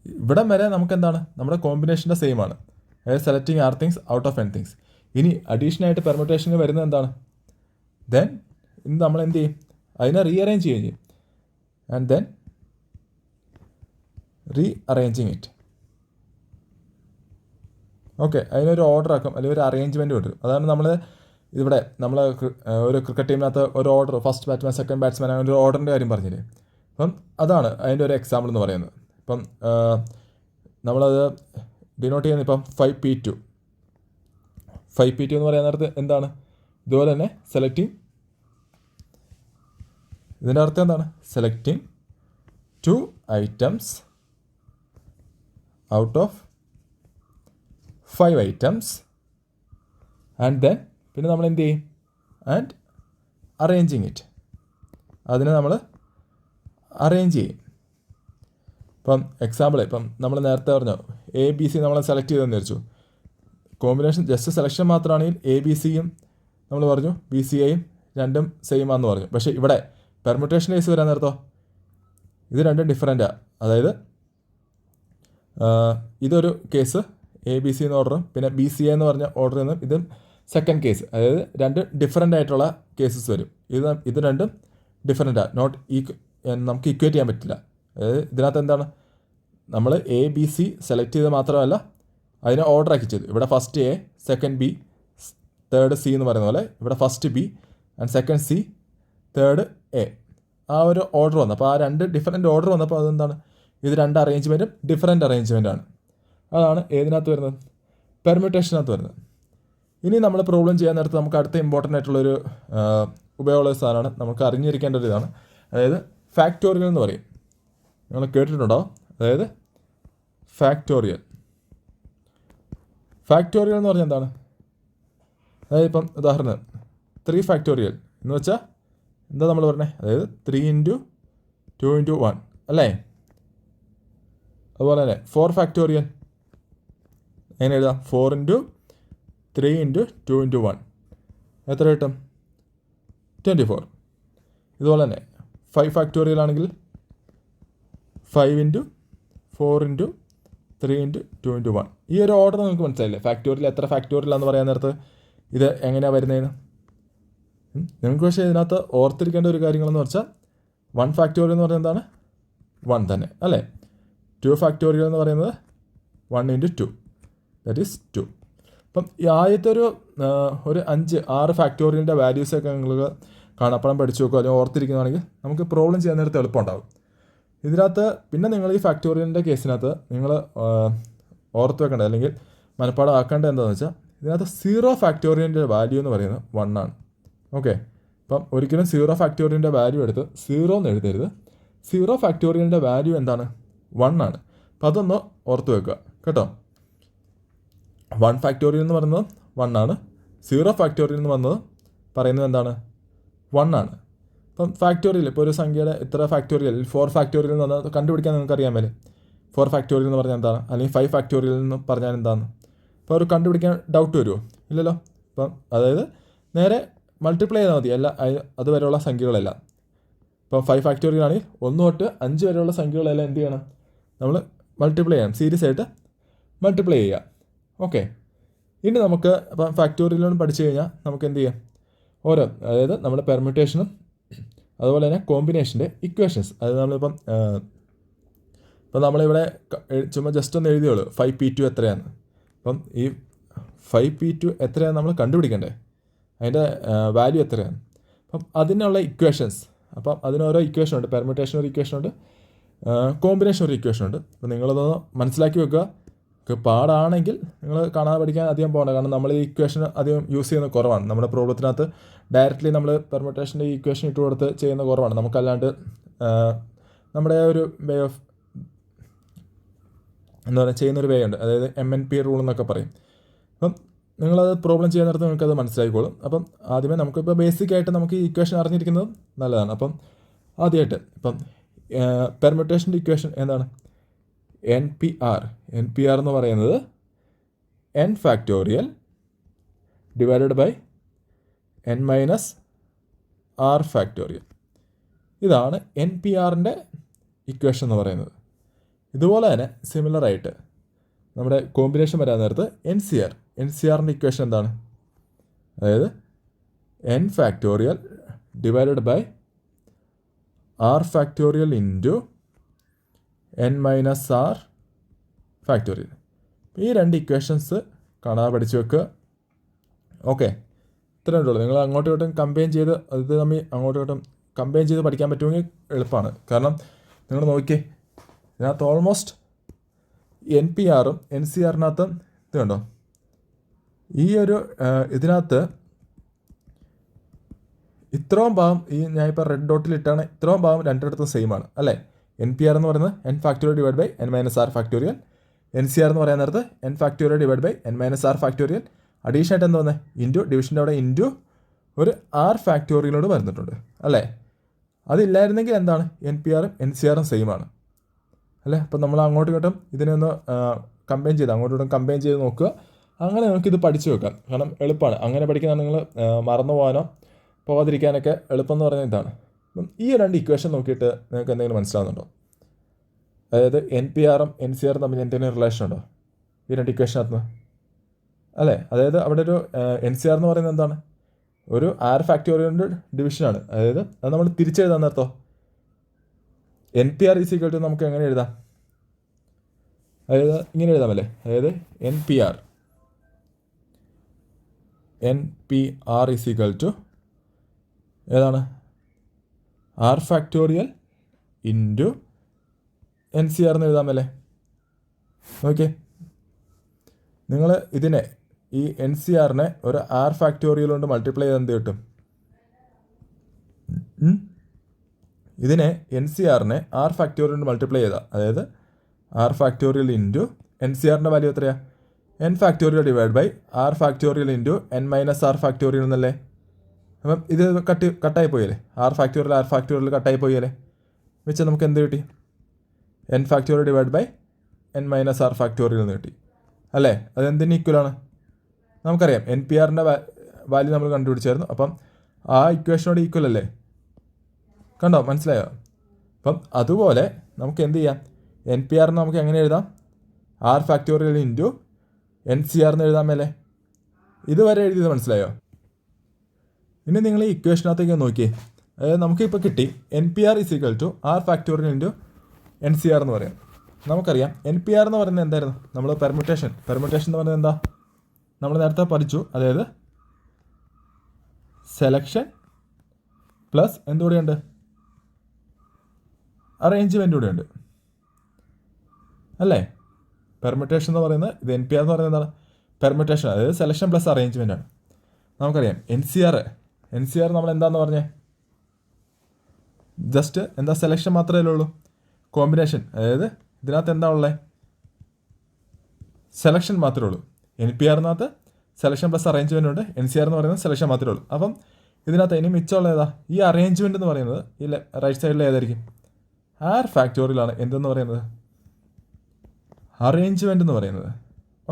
ഇവിടെ വരെ നമുക്ക് എന്താണ്, നമ്മുടെ കോമ്പിനേഷൻ്റെ സെയിം ആണ്. അതായത് selecting R things out of N things. ഇനി അഡീഷണലായിട്ട് പെർമ്യൂട്ടേഷന് വരുന്നത് എന്താണ്, ദെൻ ഇന്ന് നമ്മൾ എന്ത് ചെയ്യും, അതിനെ റീഅറേഞ്ച് ചെയ്യുകയും ചെയ്യും. And then rearranging it. Okay. അതിനൊരു ഓർഡർ ആക്കും അല്ലെങ്കിൽ ഒരു അറേഞ്ച്മെൻറ്റ് കൊണ്ടുവരും. അതാണ് നമ്മൾ ഇവിടെ നമ്മൾ ഒരു ക്രിക്കറ്റ് ടീമിനകത്ത് ഒരു order, first batsman, second batsman, അങ്ങനെ ഒരു ഓർഡറിൻ്റെ കാര്യം പറഞ്ഞില്ലേ. അപ്പം അതാണ് അതിൻ്റെ ഒരു എക്സാമ്പിൾ എന്ന് പറയുന്നത്. ഇപ്പം നമ്മളത് ഡിനോട്ട് ചെയ്യുന്നത് ഇപ്പം 5P2 എന്ന് പറയാൻ നേരത്ത് എന്താണ്, ഇതുപോലെ തന്നെ സെലക്ടിങ്, ഇതിൻ്റെ അർത്ഥം എന്താണ്, selecting 2 items out of 5 items and then പിന്നെ നമ്മൾ എന്ത് ചെയ്യും, ആൻഡ് അറേഞ്ചിങ് ഇറ്റ്. അതിനെ നമ്മൾ അറേഞ്ച് ചെയ്യും. ഇപ്പം എക്സാമ്പിൾ, ഇപ്പം നമ്മൾ നേരത്തെ പറഞ്ഞു ABC നമ്മൾ സെലക്ട് ചെയ്തെന്ന് വെച്ചു. കോമ്പിനേഷൻ ജസ്റ്റ് സെലക്ഷൻ മാത്രമാണെങ്കിൽ ABCയും നമ്മൾ പറഞ്ഞു, BCAയും രണ്ടും സെയിം ആണെന്ന് പറഞ്ഞു. പക്ഷേ ഇവിടെ പെർമ്യൂട്ടേഷൻ കേസ് വരാൻ നേരത്തോ ഇത് രണ്ടും ഡിഫറൻറ്റാണ്. അതായത് ഇതൊരു കേസ് ABC എന്ന ഓർഡറും പിന്നെ BCA എന്ന് പറഞ്ഞ ഓർഡറിൽ നിന്നും ഇതും സെക്കൻഡ് കേസ്. അതായത് രണ്ട് ഡിഫറൻ്റ് ആയിട്ടുള്ള കേസസ് വരും. ഇത് രണ്ടും ഡിഫറൻറ്റാണ്, നമുക്ക് ഇക്വേറ്റ് ചെയ്യാൻ പറ്റില്ല. അതായത് ഇതിനകത്ത് എന്താണ്, നമ്മൾ ABC സെലക്ട് ചെയ്ത് മാത്രമല്ല അതിനെ ഓർഡർ ആക്കി ചെയ്തു. ഇവിടെ first A, second B, third C എന്ന് പറയുന്ന പോലെ ഇവിടെ first B and second C, third A, ആ ഒരു ഓർഡർ വന്നു. അപ്പോൾ ആ രണ്ട് ഡിഫറൻറ്റ് ഓർഡർ വന്നപ്പോൾ അതെന്താണ്, ഇത് രണ്ട് അറേഞ്ച്മെൻറ്റും ഡിഫറൻറ്റ് അറേഞ്ച്മെൻറ്റാണ്. അതാണ് ഏതിനകത്ത് വരുന്നത്, പെർമ്യൂട്ടേഷനകത്ത് വരുന്നത്. ഇനി നമ്മൾ പ്രോബ്ലം ചെയ്യാൻ നേരത്ത് നമുക്ക് അടുത്ത ഇമ്പോർട്ടൻ്റ് ആയിട്ടുള്ളൊരു ഉപയോഗമുള്ള സാധനമാണ്, നമുക്ക് അറിഞ്ഞിരിക്കേണ്ട ഒരു ഇതാണ്. അതായത് ഫാക്ടോറിയൽ എന്ന് പറയും, നിങ്ങൾ കേട്ടിട്ടുണ്ടോ? അതായത് ഫാക്ടോറിയൽ എന്ന് പറഞ്ഞാൽ എന്താണ്, അതായത് ഇപ്പം ഉദാഹരണം 3 ഫാക്ടോറിയൽ എന്ന് വെച്ചാൽ എന്താ നമ്മൾ പറഞ്ഞത്, അതായത് 3 × 2 × 1 അല്ലേ. അതുപോലെ തന്നെ 4 ഫാക്ടോറിയൽ എങ്ങനെ എഴുതാം, 4 × 3 × 2 × 1 എത്ര കിട്ടും, 24. ഇതുപോലെ തന്നെ 5 ഫാക്ടോറിയൽ ആണെങ്കിൽ 5 × 4 × 3 × 2 × 1. ഈ ഒരു ഓർഡർ നിങ്ങൾക്ക് മനസ്സിലായില്ലേ, ഫാക്ടോറിയൽ എത്ര ഫാക്ടോറിയലാണെന്ന് പറയാൻ നേരത്ത് ഇത് എങ്ങനെയാണ് വരുന്നതെന്ന്. നിങ്ങൾക്ക് പക്ഷേ ഇതിനകത്ത് ഓർത്തിരിക്കേണ്ട ഒരു കാര്യങ്ങളെന്ന് വെച്ചാൽ 1 ഫാക്ടോറിയൽ എന്ന് പറയുന്നത് എന്താണ്, 1 തന്നെ അല്ലേ. 2 ഫാക്ടോറിയൽ എന്ന് പറയുന്നത് 1 × 2, ദാറ്റ് ഈസ് 2. അപ്പം ഈ ആദ്യത്തെ ഒരു 5-6 ഫാക്ടോറിയലിൻ്റെ വാല്യൂസൊക്കെ നിങ്ങൾ കാണപ്പണം പഠിച്ചു നോക്കുക അല്ലെങ്കിൽ ഓർത്തിരിക്കുന്നതാണെങ്കിൽ നമുക്ക് പ്രോബ്ലം ചെയ്യാൻ നേരത്തെ എളുപ്പമുണ്ടാകും. ഇതിനകത്ത് പിന്നെ നിങ്ങൾ ഈ ഫാക്ടോറിയലിൻ്റെ കേസിനകത്ത് നിങ്ങൾ ഓർത്ത് വെക്കേണ്ടത് അല്ലെങ്കിൽ മനപ്പാടം ആക്കേണ്ടത് എന്താണെന്ന് വെച്ചാൽ ഇതിനകത്ത് 0 ഫാക്ടോറിയലിൻ്റെ വാല്യൂ എന്ന് പറയുന്നത് 1 ആണ്. ഓക്കെ, അപ്പം ഒരിക്കലും 0 ഫാക്ടോറിയലിൻ്റെ വാല്യൂ എടുത്ത് 0 എന്ന് എഴുതരുത്. 0 ഫാക്ടോറിയലിൻ്റെ വാല്യൂ എന്താണ്? 1 ആണ്. അപ്പം അതൊന്ന് ഓർത്ത് വെക്കുക കേട്ടോ. 1 ഫാക്ടോറിയൽ എന്ന് പറയുന്നത് 1 ആണ്. 0 ഫാക്ടോറിയൽ എന്ന് പറയുന്നത് പറയുന്നത് എന്താണ്? 1 ആണ്. അപ്പം ഫാക്ടോറിയൽ ഇപ്പോൾ ഒരു സംഖ്യയുടെ ഇത്ര ഫാക്ടോറിയൽ 4 ഫാക്ടോറിയൽ എന്ന് പറഞ്ഞാൽ കണ്ടുപിടിക്കാൻ നിങ്ങൾക്ക് അറിയാമല്ലേ? 4 ഫാക്ടോറിയൽ എന്ന് പറഞ്ഞാൽ എന്താണ്, അല്ലെങ്കിൽ 5 ഫാക്ടോറിയൽ എന്ന് പറഞ്ഞാൽ എന്താണ്? അപ്പോൾ അവർ കണ്ടുപിടിക്കാൻ ഡൗട്ട് വരുമോ? ഇല്ലല്ലോ. അപ്പം അതായത് നേരെ മൾട്ടിപ്ലൈ ചെയ്താൽ മതി എല്ലാ അതുവരെയുള്ള സംഖ്യകളെല്ലാം. ഇപ്പം 5 ഫാക്ടോറിയൽ ആണെങ്കിൽ 1 തൊട്ട് 5 വരെയുള്ള സംഖ്യകളെല്ലാം എന്ത് ചെയ്യണം? നമ്മൾ മൾട്ടിപ്ലൈ ചെയ്യണം, സീരീസ് ആയിട്ട് മൾട്ടിപ്ലൈ ചെയ്യുക. ഓക്കെ, ഇനി നമുക്ക് അപ്പം ഫാക്ടോറിയലും പഠിച്ചു കഴിഞ്ഞാൽ നമുക്ക് എന്ത് ചെയ്യാം? ഓരോ അതായത് നമ്മുടെ പെർമ്യൂട്ടേഷനും അതുപോലെ തന്നെ കോമ്പിനേഷൻ്റെ ഇക്വേഷൻസ്, അതായത് നമ്മളിപ്പം ഇപ്പം നമ്മളിവിടെ ചുമ്മാ ജസ്റ്റ് ഒന്ന് എഴുതിയോളൂ 5p2 എത്രയാണ്. അപ്പം ഈ 5p2 എത്രയാണ് നമ്മൾ കണ്ടുപിടിക്കണ്ടേ, അതിൻ്റെ വാല്യൂ എത്രയാണ്. അപ്പം അതിനുള്ള ഇക്വേഷൻസ്, അപ്പം അതിനോരോ ഇക്വേഷൻ ഉണ്ട്. പെർമ്യൂട്ടേഷൻ ഒരു ഇക്വേഷൻ ഉണ്ട്, കോമ്പിനേഷൻ ഒരു ഇക്വേഷൻ ഉണ്ട്. അപ്പം നിങ്ങളതൊന്ന് മനസ്സിലാക്കി വെക്കുക. പാടാണെങ്കിൽ നിങ്ങൾ കാണാതെ പഠിക്കാൻ അധികം പോകണ്ട, കാരണം നമ്മൾ ഈ ഇക്വേഷൻ അധികം യൂസ് ചെയ്യുന്നത് കുറവാണ്. നമ്മുടെ പ്രോബ്ലത്തിനകത്ത് ഡയറക്റ്റ്ലി നമ്മൾ പെർമ്യൂട്ടേഷൻ്റെ ഈ ഇക്വേഷൻ ഇട്ട് കൊടുത്ത് ചെയ്യുന്ന കുറവാണ്. നമുക്കല്ലാണ്ട് നമ്മുടെ ഒരു വേ ഓഫ് എന്താ പറയുക ചെയ്യുന്നൊരു വേ ഉണ്ട്, അതായത് MNP റൂൾ എന്നൊക്കെ പറയും. അപ്പം നിങ്ങളത് പ്രോബ്ലം ചെയ്യുന്ന നേരത്ത് നിങ്ങൾക്കത് മനസ്സിലാക്കിക്കോളും. അപ്പം ആദ്യമേ നമുക്കിപ്പോൾ ബേസിക്കായിട്ട് നമുക്ക് ഈ ഇക്വേഷൻ അറിഞ്ഞിരിക്കുന്നത് നല്ലതാണ്. അപ്പം ആദ്യമായിട്ട് ഇപ്പം പെർമ്യൂട്ടേഷൻ്റെ ഇക്വേഷൻ എന്താണ്? NPR എന്ന് പറയുന്നത് n factorial divided by n minus r factorial. ഇതാണ് NPRൻ്റെ ഇക്വേഷൻ എന്ന് പറയുന്നത്. ഇതുപോലെ തന്നെ സിമിലറായിട്ട് നമ്മുടെ കോമ്പിനേഷൻ വരാൻ നേരത്ത് NCRൻ്റെ ഇക്വേഷൻ എന്താണ്? അതായത് n factorial divided by r factorial into n minus r factorial. ഈ രണ്ട് ഇക്വേഷൻസ് കാണാതെ പഠിച്ചു വെക്കുക. ഓക്കെ, ഇത്രയേ ഉള്ളൂ. നിങ്ങൾ അങ്ങോട്ടും ഇങ്ങോട്ടും കമ്പൈൻ ചെയ്ത് അത് തമ്മിൽ അങ്ങോട്ടും ഇങ്ങോട്ടും കമ്പൈൻ ചെയ്ത് പഠിക്കാൻ പറ്റുമെങ്കിൽ എളുപ്പമാണ്. കാരണം നിങ്ങൾ നോക്കിയേ, ഇതിനകത്ത് ഓൾമോസ്റ്റ് NPRും NCRനകത്തും ഇത് കണ്ടോ, ഈ ഒരു ഇതിനകത്ത് ഇത്രയും ഭാഗം ഈ ഞാൻ ഇപ്പോൾ റെഡ് ഡോട്ടിലിട്ടാണ്, ഇത്രയും ഭാഗം രണ്ടിടത്തും സെയിം ആണ് അല്ലേ? NPR എന്ന് പറയുന്നത് n factorial divide by n minus r factorial. NCR എന്ന് പറയാൻ നേരത്ത് n factorial divide by n minus r factorial. Addition ആയിട്ട് എന്താ വന്നത്? ഇൻറ്റു ഡിവിഷൻ്റെ അവിടെ ഇൻറ്റു ഒരു r ഫാക്ടോറിയലോട് വരുന്നിട്ടുണ്ട് അല്ലേ? അതില്ലായിരുന്നെങ്കിൽ എന്താണ്? NPRും NCRും സെയിം ആണ് അല്ലേ? അപ്പം നമ്മൾ അങ്ങോട്ടും ഇങ്ങോട്ടും ഇതിനെ ഒന്ന് കമ്പൈൻ ചെയ്ത് അങ്ങോട്ടും ഇങ്ങോട്ടും കമ്പൈൻ ചെയ്ത് നോക്കുക. അങ്ങനെ നമുക്കിത് പഠിച്ചു വെക്കാം. കാരണം എളുപ്പമാണ്. അങ്ങനെ പഠിക്കുന്ന നിങ്ങൾ മറന്നു പോകാനോ പോകാതിരിക്കാനൊക്കെ എളുപ്പം എന്ന് പറഞ്ഞാൽ ഇതാണ്. ഈ രണ്ട് ഇക്വേഷൻ നോക്കിയിട്ട് നിങ്ങൾക്ക് എന്തെങ്കിലും മനസ്സിലാകുന്നുണ്ടോ? അതായത് NPRും NCRും തമ്മിൽ എന്തെങ്കിലും റിലേഷൻ ഉണ്ടോ ഈ രണ്ട് ഇക്വേഷനകത്ത് നിന്ന്? അല്ലേ? അതായത് അവിടെ ഒരു NCR എന്ന് പറയുന്നത് എന്താണ്? ഒരു r ഫാക്ടോറിയലിൻ്റെ ഡിവിഷനാണ്. അതായത് അത് നമ്മൾ തിരിച്ചെഴുതാൻ നേരത്തോ NPR ഈസ് ഈക്വൽ ടു നമുക്ക് എങ്ങനെ എഴുതാം? അതായത് ഇങ്ങനെ എഴുതാമല്ലേ? അതായത് NPR ഈസ് ഈക്വൽ ടു ഏതാണ്? r ഫാക്ടോറിയൽ ഇൻറ്റു NCR എന്ന് എഴുതാമല്ലേ? ഓക്കെ, നിങ്ങൾ ഇതിനെ ഈ NCRനെ ഒരു r ഫാക്ടോറിയൽ കൊണ്ട് മൾട്ടിപ്ലൈ ചെയ്ത് എന്ത് കിട്ടും? ഇതിനെ NCRനെ r ഫാക്ടോറിയൽ കൊണ്ട് മൾട്ടിപ്ലൈ ചെയ്താൽ, അതായത് r ഫാക്ടോറിയൽ ഇൻറ്റു NCRൻ്റെ വാല്യൂ എത്രയാണ്? n factorial divide by r factorial into n minus r factorial എന്നല്ലേ? അപ്പം ഇത് കട്ടായി പോയല്ലേ? r ഫാക്ടോറിയൽ കട്ടായി പോയല്ലേ? വെച്ചാൽ നമുക്ക് എന്ത് കിട്ടി? n factorial divide by n minus r factorial എന്ന് കിട്ടി അല്ലേ? അതെന്തിന് ഈക്വലാണ്? നമുക്കറിയാം NPRൻ്റെ വാല്യൂ നമ്മൾ കണ്ടുപിടിച്ചായിരുന്നു. അപ്പം ആ ഇക്വേഷനോട് ഈക്വൽ അല്ലേ? കണ്ടോ, മനസ്സിലായോ? അപ്പം അതുപോലെ നമുക്ക് എന്ത് ചെയ്യാം? NPR നമുക്ക് എങ്ങനെ എഴുതാം? r ഫാക്ടോറിയൽ ഇൻറ്റു NCR എന്ന് എഴുതാമല്ലേ? ഇതുവരെ എഴുതിയത് മനസ്സിലായോ? ഇനി നിങ്ങൾ ഈ ഇക്വേഷനകത്തേക്ക് നോക്കിയേ. അതായത് നമുക്കിപ്പോൾ കിട്ടി NPR is equal to r factorial into NCR എന്ന് പറയാം. നമുക്കറിയാം NPR എന്ന് പറയുന്നത് എന്തായിരുന്നു? നമ്മൾ പെർമ്യൂട്ടേഷൻ എന്ന് പറയുന്നത് എന്താ? നമ്മൾ നേരത്തെ പഠിച്ചു. അതായത് സെലക്ഷൻ പ്ലസ് എന്തുകൂടെയുണ്ട്? അറേഞ്ച്മെൻ്റ് കൂടെ ഉണ്ട് അല്ലേ. പെർമിറ്റേഷൻ എന്ന് പറയുന്നത് ഇത് എൻ പി ആർ എന്ന് പറയുന്നത് എന്താണ്? പെർമിറ്റേഷൻ, അതായത് സെലക്ഷൻ പ്ലസ് അറേഞ്ച്മെൻ്റ് ആണ്. നമുക്കറിയാം എൻ സി ആർ നമ്മൾ എന്താണെന്ന് പറഞ്ഞേ, ജസ്റ്റ് എന്താ സെലക്ഷൻ മാത്രമേ ഉള്ളൂ. കോമ്പിനേഷൻ, അതായത് ഇതിനകത്ത് എന്താ ഉള്ളത്? സെലക്ഷൻ മാത്രമേ ഉള്ളൂ. എൻ പി ആറിനകത്ത് സെലക്ഷൻ പ്ലസ് അറേഞ്ച്മെൻ്റ് ഉണ്ട്, എൻ സി ആർ എന്ന് പറയുന്നത് സെലക്ഷൻ മാത്രമേ ഉള്ളൂ. അപ്പം ഇതിനകത്ത് ഇനി മിച്ചമുള്ള ഏതാ? ഈ അറേഞ്ച്മെൻ്റ് എന്ന് പറയുന്നത് ഈ റൈറ്റ് സൈഡിൽ ഏതായിരിക്കും? ആർ ഫാക്ടോറിയലാണ് എന്തെന്ന് പറയുന്നത്? അറേഞ്ച്മെൻ്റ് എന്ന് പറയുന്നത്.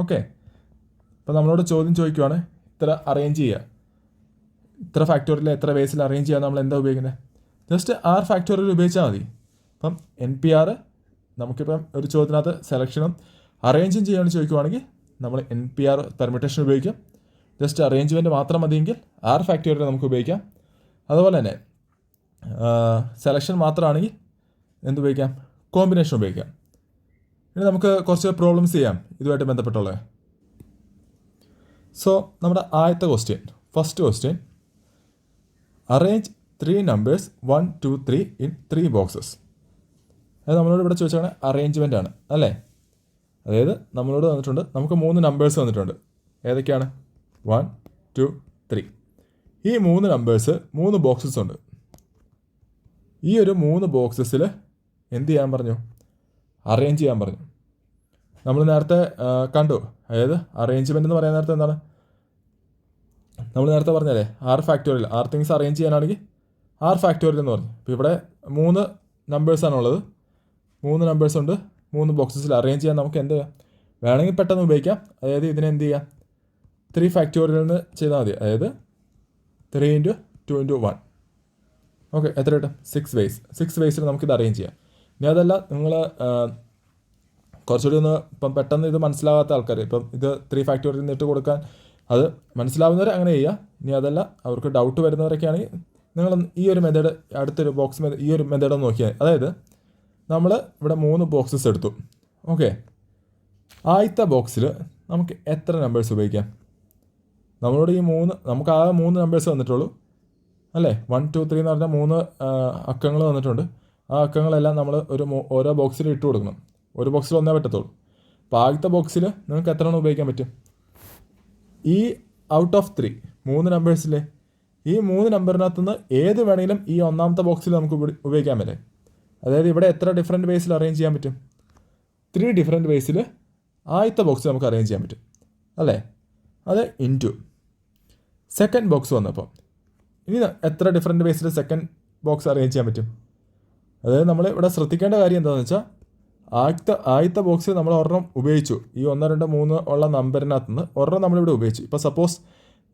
ഓക്കെ, അപ്പോൾ നമ്മളോട് ചോദ്യം ചോദിക്കുവാണ് ഇത്ര അറേഞ്ച് ചെയ്യുക, ഇത്ര ഫാക്ടോറിയൽ എത്ര ബേസിൽ അറേഞ്ച് ചെയ്യാൻ നമ്മൾ എന്താ ഉപയോഗിക്കുന്നത്? ജസ്റ്റ് ആർ ഫാക്ടോറിയൽ ഉപയോഗിച്ചാൽ മതി. അപ്പം എൻ പി ആർ നമുക്കിപ്പം ഒരു ചോദ്യത്തിനകത്ത് സെലക്ഷനും അറേഞ്ചും ചെയ്യാമെന്ന് ചോദിക്കുവാണെങ്കിൽ നമ്മൾ എൻ പി ആർ പെർമിറ്റേഷൻ ഉപയോഗിക്കാം. ജസ്റ്റ് അറേഞ്ച്മെൻറ്റ് മാത്രം മതിയെങ്കിൽ ആർ ഫാക്ടോറിയൽ നമുക്ക് ഉപയോഗിക്കാം. അതുപോലെ തന്നെ സെലക്ഷൻ മാത്രമാണെങ്കിൽ എന്തുപയോഗിക്കാം? കോമ്പിനേഷൻ ഉപയോഗിക്കാം. ഇനി നമുക്ക് കുറച്ച് പ്രോബ്ലംസ് ചെയ്യാം ഇതുമായിട്ട് ബന്ധപ്പെട്ടുള്ളത്. സോ നമ്മുടെ ആദ്യത്തെ question, first question, arrange 3 numbers 1, 2, 3 in 3 boxes. അത് നമ്മളോട് ഇവിടെ ചോദിച്ചാൽ അറേഞ്ച്മെൻ്റ് ആണ് അല്ലേ. അതായത് നമ്മളോട് വന്നിട്ടുണ്ട്, നമുക്ക് 3 നമ്പേഴ്സ് വന്നിട്ടുണ്ട്. ഏതൊക്കെയാണ്? 1, 2, 3. ഈ 3 നമ്പേഴ്സ് 3 ബോക്സസ് ഉണ്ട്. ഈ ഒരു 3 ബോക്സസിൽ എന്ത് ചെയ്യാൻ പറഞ്ഞു? അറേഞ്ച് ചെയ്യാൻ പറഞ്ഞു. നമ്മൾ നേരത്തെ കണ്ടു, അതായത് അറേഞ്ച്മെൻ്റ് എന്ന് പറയാൻ നേരത്തെ എന്താണ് നമ്മൾ നേരത്തെ പറഞ്ഞല്ലേ, r factorial, r things arrange ചെയ്യാനാണെങ്കിൽ ആർ ഫാക്ടോറിയൽ എന്ന് പറഞ്ഞു. ഇപ്പോൾ ഇവിടെ 3 നമ്പേഴ്സാണുള്ളത്, 3 നമ്പേഴ്സ് ഉണ്ട്, 3 ബോക്സസിൽ അറേഞ്ച് ചെയ്യാൻ നമുക്ക് എന്ത് ചെയ്യാം? വേണമെങ്കിൽ പെട്ടെന്ന് ഉപയോഗിക്കാം. അതായത് ഇതിനെ എന്ത് ചെയ്യാം? 3 ഫാക്ടോറിയൽ എന്ന് ചെയ്താൽ മതി. അതായത് 3 × 2 × 1. ഓക്കെ, എത്ര കിട്ടും? 6 വേസിൽ നമുക്കിത് അറേഞ്ച് ചെയ്യാം. ഇനി അതല്ല, നിങ്ങൾ കുറച്ചുകൂടി ഒന്ന് ഇപ്പം പെട്ടെന്ന് ഇത് മനസ്സിലാവാത്ത ആൾക്കാർ, ഇപ്പം ഇത് 3 ഫാക്ടോറിയൽ നിന്നിട്ട് കൊടുക്കാൻ അത് മനസ്സിലാവുന്നവർ അങ്ങനെ ചെയ്യുക. ഇനി അതല്ല, അവർക്ക് ഡൗട്ട് വരുന്നവരൊക്കെയാണെങ്കിൽ നിങ്ങൾ ഈ ഒരു മെത്തേഡ്, അടുത്തൊരു ബോക്സ് ഈ ഒരു മെത്തേഡ് നോക്കിയാൽ, അതായത് നമ്മൾ ഇവിടെ 3 ബോക്സസ് എടുത്തു. ഓക്കെ, ആദ്യത്തെ ബോക്സിൽ നമുക്ക് എത്ര നമ്പേഴ്സ് ഉപയോഗിക്കാം? നമ്മളോട് നമുക്ക് ആ 3 നമ്പേഴ്സ് വന്നിട്ടുള്ളൂ അല്ലേ. 1, 2, 3 എന്ന് പറഞ്ഞാൽ 3 അക്കങ്ങൾ വന്നിട്ടുണ്ട്. ആ അക്കങ്ങളെല്ലാം നമ്മൾ ഓരോ ബോക്സിൽ ഇട്ട് കൊടുക്കണം. ഒരു ബോക്സിൽ ഒന്നേ പറ്റത്തുള്ളൂ. അപ്പോൾ ആദ്യത്തെ ബോക്സിൽ നിങ്ങൾക്ക് എത്ര എണ്ണം ഉപയോഗിക്കാൻ പറ്റും? ഈ ഔട്ട് ഓഫ് 3 നമ്പേഴ്സിലെ ഈ 3 നമ്പറിനകത്തുനിന്ന് ഏത് വേണമെങ്കിലും ഈ ഒന്നാമത്തെ ബോക്സിൽ നമുക്ക് ഉപയോഗിക്കാൻ പറ്റും. അതായത് ഇവിടെ എത്ര ഡിഫറെൻറ്റ് വേസിൽ അറേഞ്ച് ചെയ്യാൻ പറ്റും? 3 ഡിഫറെൻറ്റ് വേസിൽ ആദ്യത്തെ ബോക്സിൽ നമുക്ക് അറേഞ്ച് ചെയ്യാൻ പറ്റും അല്ലേ. അത് ഇൻറ്റു സെക്കൻഡ് ബോക്സ് വന്നപ്പോൾ ഇനി എത്ര ഡിഫറെൻറ്റ് വേസിൽ സെക്കൻഡ് ബോക്സ് അറേഞ്ച് ചെയ്യാൻ പറ്റും? അതായത് നമ്മൾ ഇവിടെ ശ്രദ്ധിക്കേണ്ട കാര്യം എന്താണെന്ന് വെച്ചാൽ, ആദ്യത്തെ ബോക്സിൽ നമ്മൾ ഒരെണ്ണം ഉപയോഗിച്ചു. ഈ 1, 2, 3 ഉള്ള നമ്പറിനകത്ത് നിന്ന് ഒരെണ്ണം നമ്മളിവിടെ ഉപയോഗിച്ചു. ഇപ്പോൾ സപ്പോസ്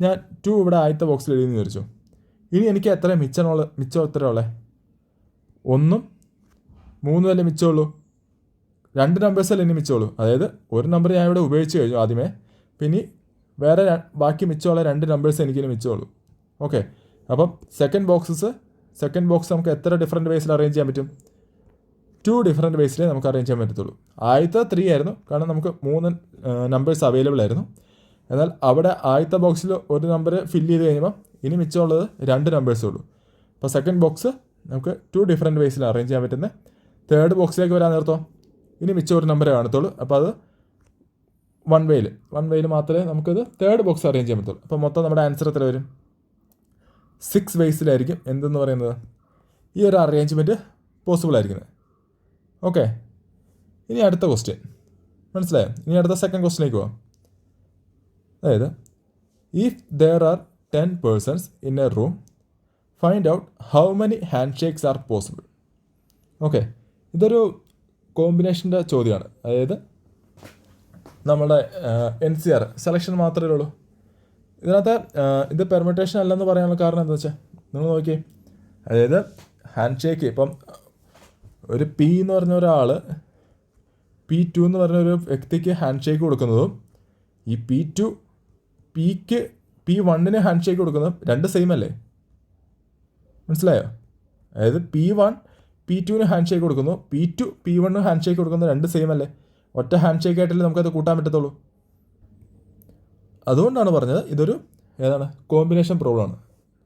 ഞാൻ 2 ഇവിടെ ആദ്യത്തെ ബോക്സിൽ എഴുതി വിചാരിച്ചു. ഇനി എനിക്ക് എത്ര മിച്ചം എത്ര ഉള്ളത്? 1ഉം 3 അല്ലേ മിച്ചമുള്ളൂ. 2 നമ്പേഴ്സല്ലേ ഇനി മിച്ചമുള്ളൂ. അതായത് ഒരു നമ്പർ ഞാൻ ഇവിടെ ഉപയോഗിച്ച് കഴിഞ്ഞു ആദ്യമേ, പിന്നെ വേറെ ബാക്കി മിച്ചമുള്ള 2 നമ്പേഴ്സ് എനിക്കിനി മിച്ചമുള്ളൂ. ഓക്കെ, അപ്പം സെക്കൻഡ് ബോക്സ് നമുക്ക് എത്ര ഡിഫറെൻറ്റ് വേസിൽ അറേഞ്ച് ചെയ്യാൻ പറ്റും? 2 ഡിഫറെൻറ്റ് വേസിലേ നമുക്ക് അറേഞ്ച് ചെയ്യാൻ പറ്റത്തുള്ളൂ. ആദ്യത്തെ 3 ആയിരുന്നു, കാരണം നമുക്ക് 3 നമ്പേഴ്സ് അവൈലബിൾ ആയിരുന്നു. എന്നാൽ അവിടെ ആദ്യത്തെ ബോക്സിൽ ഒരു നമ്പർ ഫില്ല് ചെയ്ത് കഴിയുമ്പോൾ ഇനി മിച്ചമുള്ളത് 2 നമ്പേഴ്സേ ഉള്ളൂ. അപ്പോൾ സെക്കൻഡ് ബോക്സ് നമുക്ക് 2 ഡിഫറെൻറ്റ് വേസിൽ അറേഞ്ച് ചെയ്യാൻ പറ്റുന്നത്. തേർഡ് ബോക്സിലേക്ക് വരാൻ നേരത്തോ ഇനി മിച്ചം ഒരു നമ്പറേ കാണത്തുള്ളൂ. അപ്പോൾ അത് വൺ വേയിൽ മാത്രമേ നമുക്കത് തേർഡ് ബോക്സ് അറേഞ്ച് ചെയ്യാൻ പറ്റുള്ളൂ. അപ്പോൾ മൊത്തം നമ്മുടെ ആൻസർ എത്ര വരും? 6 വേസിലായിരിക്കും എന്തെന്ന് പറയുന്നത്, ഈ ഒരു അറേഞ്ച്മെൻറ്റ് പോസിബിൾ ആയിരിക്കുന്നത്. ഓക്കെ, ഇനി അടുത്ത ക്വസ്റ്റ്യൻ മനസ്സിലായോ? ഇനി അടുത്ത സെക്കൻഡ് ക്വസ്റ്റ്യനിലേക്ക് പോകാം. അതായത് if there are 10 persons in A room, find out how many hand shakes R possible. Okay, ഇതൊരു കോമ്പിനേഷൻ്റെ ചോദ്യമാണ്. അതായത് നമ്മുടെ NCR സെലക്ഷൻ മാത്രമേ ഉള്ളൂ. ഇതിനകത്ത് ഇത് പെർമിറ്റേഷൻ അല്ലെന്ന് പറയാനുള്ള കാരണം എന്താ വെച്ചാൽ, നിങ്ങൾ നോക്കിയേ, അതായത് ഹാൻഡ് ഷേക്ക് ഇപ്പം ഒരു P എന്ന് പറഞ്ഞ ഒരാൾ P2 എന്ന് പറഞ്ഞൊരു വ്യക്തിക്ക് ഹാൻഡ് ഷേക്ക് കൊടുക്കുന്നതും ഈ P1 ഹാൻഡ് ഷേക്ക് കൊടുക്കുന്നതും 2 സെയിം അല്ലേ? മനസ്സിലായോ? അതായത് P1 P2 ഹാൻഡ് ഷേക്ക് കൊടുക്കുന്നു, P2 P1 ഹാൻഡ് ഷേക്ക് കൊടുക്കുന്നത് 2 സെയിം അല്ലേ? ഒറ്റ ഹാൻഡ് ഷേക്ക് ആയിട്ടല്ലേ നമുക്കത് കൂട്ടാൻ പറ്റത്തുള്ളൂ. അതുകൊണ്ടാണ് പറഞ്ഞത് ഇതൊരു കോമ്പിനേഷൻ പ്രോബ്ലമാണ്.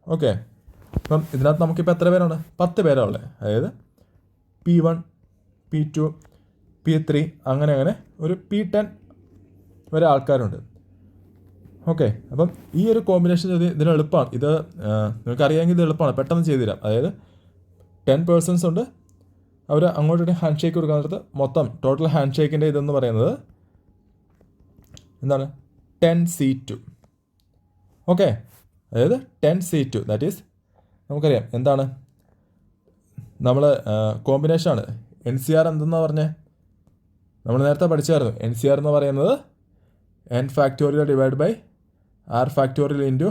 ഓക്കെ, അപ്പം ഇതിനകത്ത് നമുക്കിപ്പോൾ എത്ര പേരാണ്? 10 പേരാണ് ഉള്ളത്. അതായത് P1 P2 P3 അങ്ങനെ ഒരു P10 വരെ ആൾക്കാരുണ്ട്. ഓക്കെ, അപ്പം ഈ ഒരു കോമ്പിനേഷൻ ഇതിന് എളുപ്പമാണ്. ഇത് നിങ്ങൾക്കറിയാമെങ്കിൽ ഇത് എളുപ്പമാണ്, പെട്ടെന്ന് ചെയ്തു തരാം. അതായത് 10 പേഴ്സൺസ് ഉണ്ട്, അവർ അങ്ങോട്ട് ഹാൻഡ് ഷേക്ക് കൊടുക്കാൻ നേരത്ത് മൊത്തം ടോട്ടൽ ഹാൻഡ് ഷേക്കിൻ്റെ ഇതെന്ന് പറയുന്നത് എന്താണ് 10C2. ഓക്കെ, അതായത് 10C2 ദാറ്റ് ഈസ് നമുക്കറിയാം എന്താണ് നമ്മൾ കോമ്പിനേഷനാണ്. NCR എന്തെന്നാണ് പറഞ്ഞത്? നമ്മൾ നേരത്തെ പഠിച്ചായിരുന്നു. NCR എന്ന് പറയുന്നത് n factorial divide by r factorial into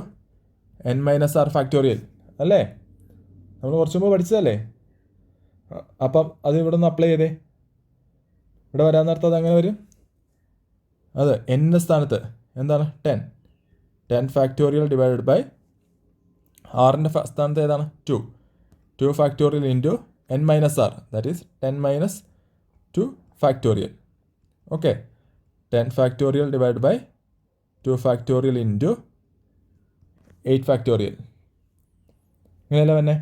n minus r factorial അല്ലേ? നമ്മൾ കുറച്ച് മുമ്പ് പഠിച്ചതല്ലേ? അപ്പം അത് ഇവിടെ നിന്ന് അപ്ലൈ ചെയ്തേ. ഇവിടെ വരാൻ നേരത്തെ അത് എങ്ങനെ വരും? അത് n സ്ഥാനത്ത് എന്താണ് 10 ഫാക്ടോറിയൽ ഡിവൈഡഡ് ബൈ ആറിൻ്റെ സ്ഥാനത്ത് ഏതാണ് 2 factorial into n minus r that is 10 minus 2 factorial. Okay, 10 factorial divide by 2 factorial into 8 factorial. ഇങ്ങനെയല്ല തന്നെ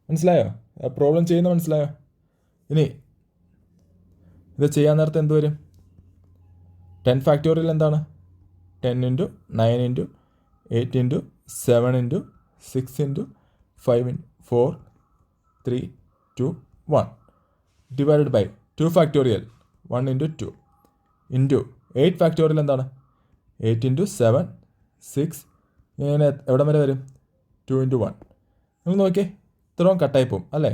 മനസ്സിലായോ? പ്രോബ്ലം ചെയ്യുന്ന മനസ്സിലായോ? ഇനി ഇത് ചെയ്യാൻ നേരത്തെ എന്ത് വരും? 10 ഫാക്ടോറിയൽ എന്താണ്? 10 into 9 into 8 into 7 into 6 into 5 into 4 3 2 1 divided by 2 factorial 1 into 2 into 8 factorial എന്താണ്? 8 ഇൻറ്റു 7 6 ഇങ്ങനെ എവിടെ വരെ വരും? 2 ഇൻറ്റു 1. നിങ്ങൾ നോക്കിയേ, ഇത്രയും കട്ടായി പോകും അല്ലേ?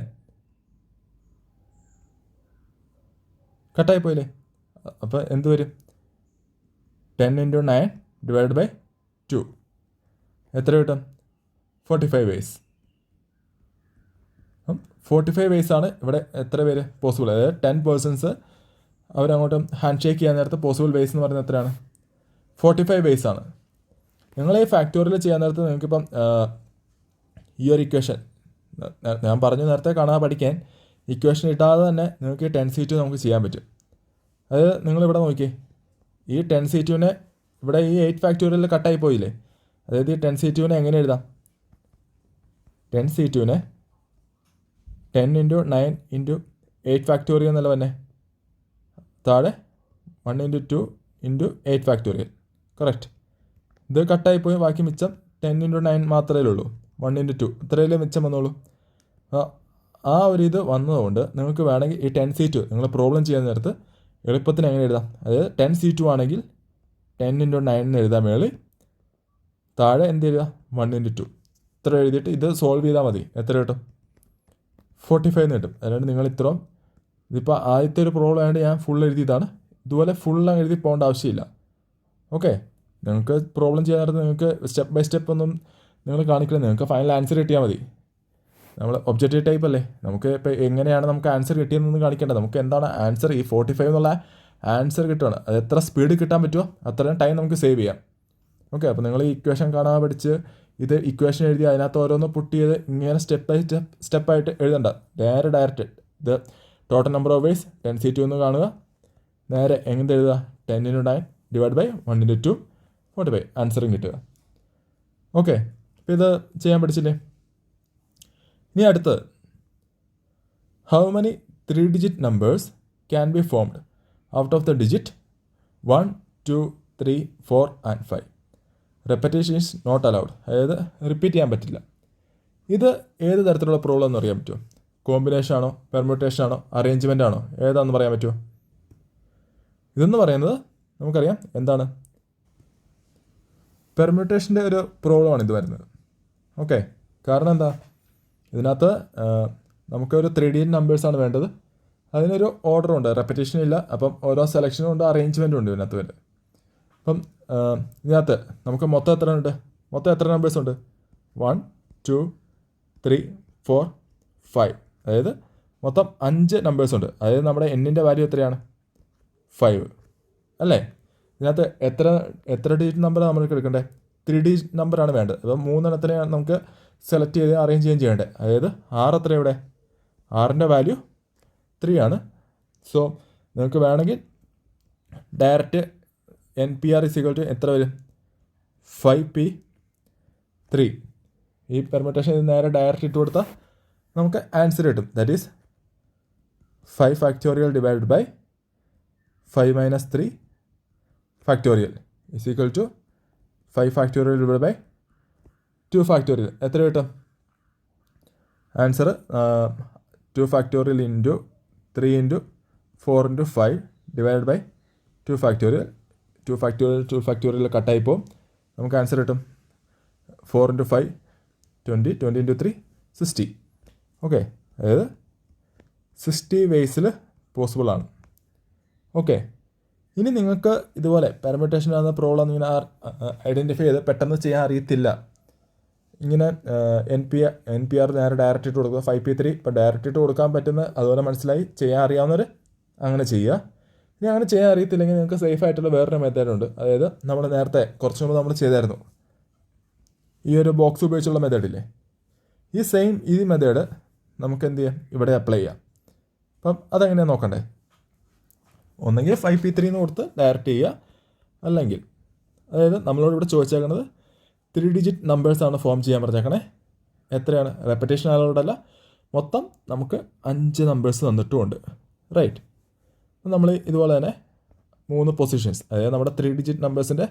കട്ടായി പോയില്ലേ? അപ്പോൾ എന്ത് വരും? 10 ഇൻറ്റു 9 ഡിവൈഡ് ബൈ 2 എത്ര കിട്ടും? 45 വേസ്. 45 വേസ് ആണ് ഇവിടെ എത്ര പേര് പോസിബിൾ. അതായത് 10 പേഴ്സൺസ് അവരങ്ങോട്ടും ഹാൻഡ് ഷേക്ക് ചെയ്യാൻ നേരത്തെ പോസിബിൾ വേസ് എന്ന് പറയുന്നത് എത്രയാണ്? 45 വേസ് ആണ്. നിങ്ങൾ ഈ ഫാക്ടോറിയൽ ചെയ്യാൻ നേരത്ത് നിങ്ങൾക്കിപ്പം ഈ ഒരു ഇക്വേഷൻ ഞാൻ പറഞ്ഞു നേരത്തെ കാണാതെ പഠിക്കാൻ, ഇക്വേഷൻ ഇട്ടാതെ തന്നെ നിങ്ങൾക്ക് 10C2 നമുക്ക് ചെയ്യാൻ പറ്റും. അതായത് നിങ്ങളിവിടെ നോക്കിയേ, ഈ 10C2നെ ഇവിടെ ഈ 8 ഫാക്ടോറിയൽ കട്ടായി പോയില്ലേ? അതായത് ഈ 10C2നെ എങ്ങനെ എഴുതാം? 10C2നെ 10 ഇൻറ്റു 9 ഇൻറ്റു 8 ഫാക്ടോറിയൽ എന്നല്ല തന്നെ, താഴെ 1 ഇൻറ്റു 2 ഇൻറ്റു 8 ഫാക്ടോറിയൽ. കറക്റ്റ്. ഇത് കട്ടായി പോയി, ബാക്കി മിച്ചം 10 ഇൻറ്റു 9 മാത്രമേ ഉള്ളൂ. 1 ഇൻറ്റു 2 ഇത്രയല്ലേ മിച്ചം വന്നോളൂ. ആ ഒരു ഇത് വന്നതുകൊണ്ട് നിങ്ങൾക്ക് വേണമെങ്കിൽ ഈ 10C2 നിങ്ങൾ പ്രോബ്ലം ചെയ്യാൻ നേരത്ത് എളുപ്പത്തിന് എങ്ങനെ എഴുതാം? അതായത് 10C2 ആണെങ്കിൽ 10 ഇൻറ്റു 9 എന്ന് എഴുതാൻ മേളിൽ, താഴെ എന്ത് എഴുതുക? 1 ഇൻറ്റു 2 ഇത്ര എഴുതിയിട്ട് ഇത് സോൾവ് ചെയ്താൽ മതി. എത്ര കിട്ടും? 45 എന്ന് കിട്ടും. അതുകൊണ്ട് നിങ്ങൾ ഇത്രയും, ഇതിപ്പോൾ ആദ്യത്തെ ഒരു പ്രോബ്ലം ആയതുകൊണ്ട് ഞാൻ ഫുൾ എഴുതിയതാണ്. ഇതുപോലെ ഫുള്ളാണ് എഴുതി പോകേണ്ട ആവശ്യമില്ല. ഓക്കെ, നിങ്ങൾക്ക് പ്രോബ്ലം ചെയ്യാൻ നേരത്ത് നിങ്ങൾക്ക് സ്റ്റെപ്പ് ബൈ സ്റ്റെപ്പ് ഒന്നും നിങ്ങൾ കാണിക്കണം. നിങ്ങൾക്ക് ഫൈനൽ ആൻസർ കിട്ടിയാൽ മതി. നമ്മൾ ഒബ്ജക്റ്റീവ് ടൈപ്പ് അല്ലേ, നമുക്ക് ഇപ്പോൾ എങ്ങനെയാണ് നമുക്ക് ആൻസർ കിട്ടിയതെന്ന് കാണിക്കേണ്ടത്. നമുക്ക് എന്താണ് ആൻസർ, ഈ 45 എന്നുള്ള ആൻസർ കിട്ടുകയാണ്. അത് എത്ര സ്പീഡ് കിട്ടാൻ പറ്റുമോ അത്രയും ടൈം നമുക്ക് സേവ് ചെയ്യാം. ഓക്കെ, അപ്പോൾ നിങ്ങൾ ഈ ഇക്വേഷൻ കാണാൻ പഠിച്ച് ഇത് ഇക്വേഷൻ എഴുതി അതിനകത്ത് ഓരോന്ന് പുട്ട് ചെയ്ത് ഇങ്ങനെ സ്റ്റെപ്പ് ബൈ സ്റ്റെപ്പായിട്ട് എഴുതണ്ട. ഡയറക്റ്റ് ഇത് total number of ways 10C2 എന്ന് കാണുക. നേരെ എങ്ങനെ എഴുതുക? 10 ഇൻറ്റു 9 ഡിവൈഡ് ബൈ 1 ഇൻറ്റു 2 45 ആൻസറും കിട്ടുക. ഓക്കെ, അപ്പോൾ ഇത് ചെയ്യാൻ പഠിച്ചില്ലേ? ഇനി അടുത്തത്, how many 3 digit numbers can be formed out of the digit 1 2 3 4 and 5. Repetition is not allowed. അതായത് റിപ്പീറ്റ് ചെയ്യാൻ പറ്റില്ല. ഇത് ഏത് തരത്തിലുള്ള പ്രോബ്ലം എന്ന് അറിയാൻ പറ്റുമോ? കോമ്പിനേഷൻ ആണോ, പെർമ്യൂട്ടേഷൻ ആണോ, അറേഞ്ച്മെൻ്റ് ആണോ, ഏതാണെന്ന് പറയാൻ പറ്റുമോ? ഇതെന്ന് പറയുന്നത് നമുക്കറിയാം എന്താണ്, പെർമ്യൂട്ടേഷൻ്റെ ഒരു പ്രോബ്ലമാണ് ഇത് വരുന്നത്. ഓക്കെ, കാരണം എന്താ, ഇതിനകത്ത് നമുക്കൊരു 3 ഡിജിറ്റ് നമ്പേഴ്സാണ് വേണ്ടത്. അതിനൊരു ഓർഡറുണ്ട്, റെപ്പറ്റേഷൻ ഇല്ല. അപ്പം ഓരോ സെലക്ഷനും ഉണ്ട്, അറേഞ്ച്മെൻറ്റും ഉണ്ട് ഇതിനകത്ത് വരുന്നത്. അപ്പം ഇതിനകത്ത് നമുക്ക് മൊത്തം എത്ര ഉണ്ട്? മൊത്തം എത്ര നമ്പേഴ്സ് ഉണ്ട്? 1 2 3 4 5. അതായത് മൊത്തം 5 നമ്പേഴ്സ് ഉണ്ട്. അതായത് നമ്മുടെ എന്നിൻ്റെ വാല്യൂ എത്രയാണ്? 5 അല്ലേ? ഇതിനകത്ത് എത്ര ഡിജിറ്റ് നമ്പറാണ് നമ്മൾ എടുക്കേണ്ടത്? 3 ഡിജിറ്റ് നമ്പറാണ് വേണ്ടത്. അപ്പം 3 എണ്ണത്തിനെയാണ് നമുക്ക് സെലക്ട് ചെയ്ത് അറേഞ്ച് ചെയ്യാൻ ചെയ്യേണ്ടത്. അതായത് 6 എത്ര ഇവിടെ? 6ൻ്റെ വാല്യൂ 3 ആണ്. സോ നിങ്ങൾക്ക് വേണമെങ്കിൽ ഡയറക്റ്റ് NPR = എത്ര വരും? 5p3. ഈ പെർമ്യൂട്ടേഷൻ നേരെ ഡയറക്റ്റ് ഇട്ട് കൊടുത്താൽ നമുക്ക് ആൻസർ കിട്ടും. That is 5 factorial divide by 5 minus 3 factorial is equal to 5 factorial divide by 2 factorial. എത്ര കിട്ടും? Answer 2 factorial into 3 into 4 into 5 divide by 2 factorial. 2 factorial കട്ടായി പോകും. നമുക്ക് ആൻസർ കിട്ടും 4 ഇൻറ്റു 5 20 ഇൻറ്റു 3 60. ഓക്കെ, അതായത് 60 വേസിൽ പോസിബിൾ ആണ്. ഓക്കെ, ഇനി നിങ്ങൾക്ക് ഇതുപോലെ പെർമ്യൂട്ടേഷൻ എന്ന പ്രോബ്ലം ഇങ്ങനെ ഐഡൻറ്റിഫൈ ചെയ്ത് പെട്ടെന്ന് ചെയ്യാൻ അറിയത്തില്ല. ഇങ്ങനെ എൻ പി ആർ നേരെ ഡയറക്റ്റ് ഇട്ട് കൊടുക്കുക. 5p3 ഇപ്പോൾ ഡയറക്റ്റ് ഇട്ട് കൊടുക്കാൻ പറ്റുന്ന അതുപോലെ മനസ്സിലായി ചെയ്യാൻ അറിയാവുന്നവർ അങ്ങനെ ചെയ്യുക. ഇനി അങ്ങനെ ചെയ്യാൻ അറിയത്തില്ലെങ്കിൽ നിങ്ങൾക്ക് സേഫ് ആയിട്ടുള്ള വേറൊരു മെത്തേഡുണ്ട്. അതായത് നമ്മൾ നേരത്തെ കുറച്ച് മുമ്പ് നമ്മൾ ചെയ്തായിരുന്നു ഈ ഒരു ബോക്സ് ഉപയോഗിച്ചുള്ള മെത്തേഡില്ലേ, ഈ മെത്തേഡ് നമുക്ക് എന്ത് ചെയ്യാം, ഇവിടെ അപ്ലൈ ചെയ്യാം. അപ്പം അതെങ്ങനെയാണ് നോക്കണ്ടേ? ഒന്നെങ്കിൽ 5p3 എന്ന് കൊടുത്ത് ഡയറക്റ്റ് ചെയ്യുക, അല്ലെങ്കിൽ അതായത് നമ്മളോട് ഇവിടെ ചോദിച്ചേക്കുന്നത് 3 ഡിജിറ്റ് നമ്പേഴ്സാണ് ഫോം ചെയ്യാൻ പറഞ്ഞേക്കണേ. എത്രയാണ്? റെപ്പറ്റേഷൻ അലൗഡല്ല, മൊത്തം നമുക്ക് 5 നമ്പേഴ്സ് തന്നിട്ടുമുണ്ട്. റൈറ്റ്. നമ്മൾ ഇതുപോലെ തന്നെ 3 പൊസിഷൻസ്, അതായത് നമ്മുടെ 3 ഡിജിറ്റ് നമ്പേഴ്സിൻ്റെ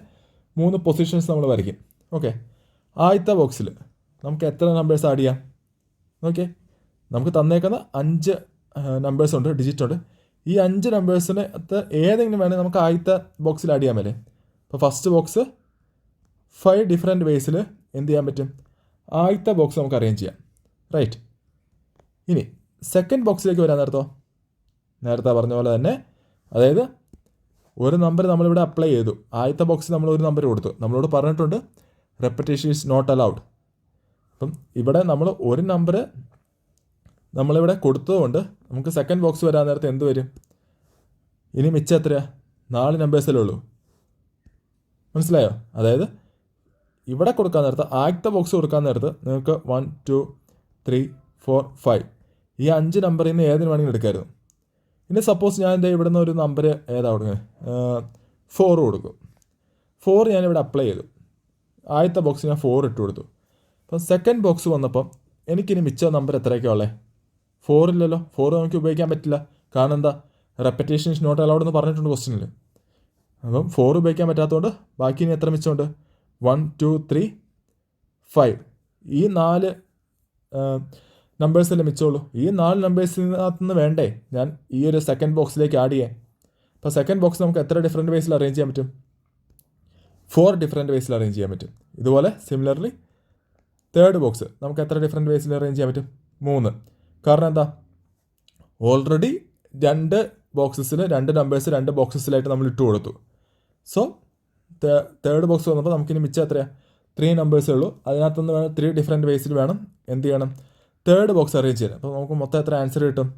3 പൊസിഷൻസ് നമ്മൾ വരയ്ക്കും. ഓക്കെ, ആദ്യത്തെ ബോക്സിൽ നമുക്ക് എത്ര നമ്പേഴ്സ് ആഡ് ചെയ്യാം? ഓക്കെ, നമുക്ക് തന്നേക്കുന്ന 5 നമ്പേഴ്സ് ഉണ്ട്, ഡിജിറ്റ് ഉണ്ട്. ഈ 5 നമ്പേഴ്സിന് ഏതെങ്കിലും വേണമെങ്കിൽ നമുക്ക് ആദ്യത്തെ ബോക്സിൽ ആഡ് ചെയ്യാൻ പറ്റേ. ഇപ്പോൾ ഫസ്റ്റ് ബോക്സ് 5 ഡിഫറെൻറ്റ് വേസിൽ എന്ത് ചെയ്യാൻ പറ്റും? ആദ്യത്തെ ബോക്സ് നമുക്ക് അറേഞ്ച് ചെയ്യാം. റൈറ്റ്. ഇനി സെക്കൻഡ് ബോക്സിലേക്ക് വരാൻ നേരത്തെ പറഞ്ഞ പോലെ തന്നെ, അതായത് ഒരു നമ്പർ നമ്മളിവിടെ അപ്ലൈ ചെയ്തു. ആദ്യത്തെ ബോക്സിൽ നമ്മൾ ഒരു നമ്പർ കൊടുത്തു. നമ്മളോട് പറഞ്ഞിട്ടുണ്ട് റെപ്പറ്റേഷൻ ഈസ് നോട്ട് അലൗഡ്. അപ്പം ഇവിടെ നമ്മൾ ഒരു നമ്പർ നമ്മളിവിടെ കൊടുത്തതുകൊണ്ട് നമുക്ക് സെക്കൻഡ് ബോക്സ് വരാൻ നേരത്തെ എന്ത് വരും? ഇനി മിച്ചം എത്രയാണ്? 4 നമ്പേഴ്സല്ലേ ഉള്ളൂ. മനസ്സിലായോ? അതായത് ഇവിടെ കൊടുക്കാൻ നേരത്ത്, ആദ്യത്തെ ബോക്സ് കൊടുക്കാൻ നേരത്ത് നിങ്ങൾക്ക് 1 2 3 4 5 ഈ 5 നമ്പറിൽ നിന്ന് ഏതിന് വേണമെങ്കിലും എടുക്കായിരുന്നു. ഇനി സപ്പോസ് ഞാൻ എൻ്റെ ഇവിടെ നിന്ന് ഒരു നമ്പർ ഏതാ കൊടുക്കുന്നത്? 4 കൊടുക്കും. 4 ഞാനിവിടെ അപ്ലൈ ചെയ്തു. ആദ്യത്തെ ബോക്സ് ഞാൻ 4 ഇട്ട് കൊടുത്തു. അപ്പം സെക്കൻഡ് ബോക്സ് വന്നപ്പം എനിക്കിനി മിച്ച നമ്പർ എത്രയൊക്കെയാണ് ഉള്ളത്? 4 ഇല്ലല്ലോ. 4 നമുക്ക് ഉപയോഗിക്കാൻ പറ്റില്ല. കാരണം എന്താ? റെപ്പറ്റേഷൻ ഇസ് നോട്ട് അലൗഡ് എന്ന് പറഞ്ഞിട്ടുണ്ട് ക്വസ്റ്റ്യനിൽ. അപ്പം 4 ഉപയോഗിക്കാൻ പറ്റാത്തതുകൊണ്ട് ബാക്കി ഇനി എത്ര മിച്ചമുണ്ട്? 1 2 3 5 ഈ 4 നമ്പേഴ്സല്ലേ മിച്ചമുള്ളൂ. ഈ 4 നമ്പേഴ്സിനകത്ത് നിന്ന് വേണ്ടേ ഞാൻ ഈ ഒരു സെക്കൻഡ് ബോക്സിലേക്ക് ആഡ് ചെയ്യാൻ? അപ്പോൾ സെക്കൻഡ് ബോക്സ് നമുക്ക് എത്ര ഡിഫറെൻറ്റ് വേസിൽ അറേഞ്ച് ചെയ്യാൻ പറ്റും? 4 ഡിഫറെൻറ്റ് വേസിൽ അറേഞ്ച് ചെയ്യാൻ പറ്റും. ഇതുപോലെ സിമിലർലി തേർഡ് ബോക്സ് നമുക്ക് എത്ര ഡിഫറെൻറ്റ് വേസിൽ അറേഞ്ച് ചെയ്യാൻ പറ്റും? 3. കാരണം എന്താ? ഓൾറെഡി 2 ബോക്സസിൽ 2 നമ്പേഴ്സ് 2 ബോക്സസിലായിട്ട് നമ്മൾ ഇട്ട് കൊടുത്തു. സോ തേർഡ് ബോക്സ് വന്നപ്പോൾ നമുക്കിനി മിച്ചം എത്രയാണ്? 3 നമ്പേഴ്സേ ഉള്ളൂ. അതിനകത്തുനിന്ന് വേണം 3 ഡിഫറെൻറ്റ് വേസിൽ വേണം എന്ത് ചെയ്യണം? തേർഡ് ബോക്സ് അറേഞ്ച് ചെയ്യാൻ. അപ്പോൾ നമുക്ക് മൊത്തം എത്ര ആൻസർ കിട്ടും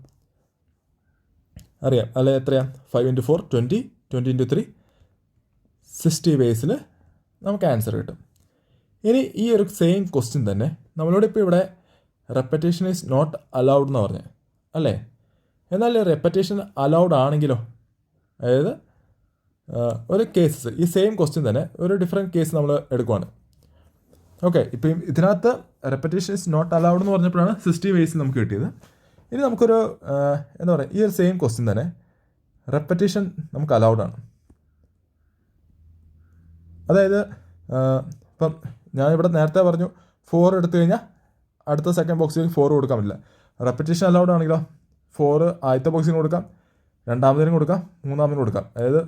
അറിയാം അല്ലെ? എത്രയാണ്? 5 ഇൻറ്റു 4 20 20 ഇൻറ്റു 3 60 വേസിൽ നമുക്ക് ആൻസർ കിട്ടും. ഇനി ഈ ഒരു സെയിം ക്വസ്റ്റ്യൻ തന്നെ നമ്മളോടിപ്പോൾ ഇവിടെ റെപ്പറ്റേഷൻ ഈസ് നോട്ട് അലൗഡ് എന്ന് പറഞ്ഞത് അല്ലേ? എന്നാൽ റെപ്പറ്റേഷൻ അലൗഡ് ആണെങ്കിലോ? അതായത് ഒരു കേസസ് ഈ സെയിം ക്വസ്റ്റ്യൻ തന്നെ ഒരു ഡിഫറെൻറ്റ് കേസ് നമ്മൾ എടുക്കുവാണ്. ഓക്കെ, ഇപ്പം ഇതിനകത്ത് റെപ്പറ്റേഷൻ ഈസ് നോട്ട് അലൗഡ് എന്ന് പറഞ്ഞപ്പോഴാണ് 60 വേസിൽ നമുക്ക് കിട്ടിയത്. ഇനി നമുക്കൊരു എന്താ പറയുക, ഈ ഒരു സെയിം ക്വസ്റ്റ്യൻ തന്നെ റെപ്പറ്റേഷൻ നമുക്ക് അലൗഡ് ആണ്. അതായത് ഇപ്പം ഞാനിവിടെ നേരത്തെ പറഞ്ഞു 4 എടുത്തു കഴിഞ്ഞാൽ അടുത്ത സെക്കൻഡ് ബോക്സിലേക്ക് 4 കൊടുക്കാൻ പറ്റില്ല. റെപ്പറ്റേഷൻ അലൗഡ് ആണെങ്കിലോ 4 ആദ്യത്തെ ബോക്സിന് കൊടുക്കാം, രണ്ടാമതിനും കൊടുക്കാം, മൂന്നാമതിനും കൊടുക്കാം. അതായത്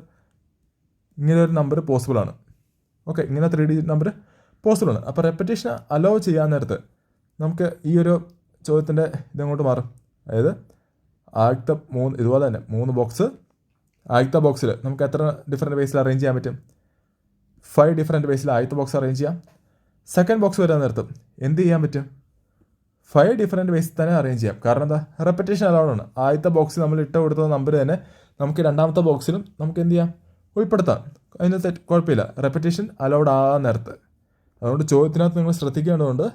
ഇങ്ങനെ ഒരു നമ്പർ പോസിബിളാണ്. ഓക്കെ, ഇങ്ങനെ 3 ഡിജിറ്റ് നമ്പർ പോസിബിളാണ്. അപ്പോൾ റെപ്പറ്റേഷൻ അലോ ചെയ്യാൻ നേരത്ത് നമുക്ക് ഈ ഒരു ചോദ്യത്തിൻ്റെ ഇതങ്ങോട്ട് മാറും. അതായത് ആദ്യത്തെ 3 ഇതുപോലെ തന്നെ 3 ബോക്സ്, ആദ്യത്തെ ബോക്സിൽ നമുക്ക് എത്ര ഡിഫറെൻറ്റ് വേസിൽ അറേഞ്ച് ചെയ്യാൻ പറ്റും? 5 ഡിഫറെൻറ്റ് വേസിൽ ആദ്യത്തെ ബോക്സ് അറേഞ്ച് ചെയ്യാം. സെക്കൻഡ് ബോക്സ് വരാൻ നേരത്തും എന്ത് ചെയ്യാൻ പറ്റും? 5 ഡിഫറെൻറ്റ് വേസിൽ തന്നെ അറേഞ്ച് ചെയ്യാം. കാരണം എന്താ? റെപ്പറ്റേഷൻ അലൗഡ് ആണ്. ആദ്യത്തെ ബോക്സിൽ നമ്മൾ ഇട്ട് കൊടുത്ത നമ്പർ തന്നെ നമുക്ക് രണ്ടാമത്തെ ബോക്സിലും നമുക്ക് എന്ത് ചെയ്യാം? ഉൾപ്പെടുത്താം. അതിന് കുഴപ്പമില്ല. റെപ്പറ്റേഷൻ അലൗഡ് ആ നേരത്ത്. അതുകൊണ്ട് ചോദ്യത്തിനകത്ത് നിങ്ങൾ ശ്രദ്ധിക്കേണ്ടതുണ്ട്.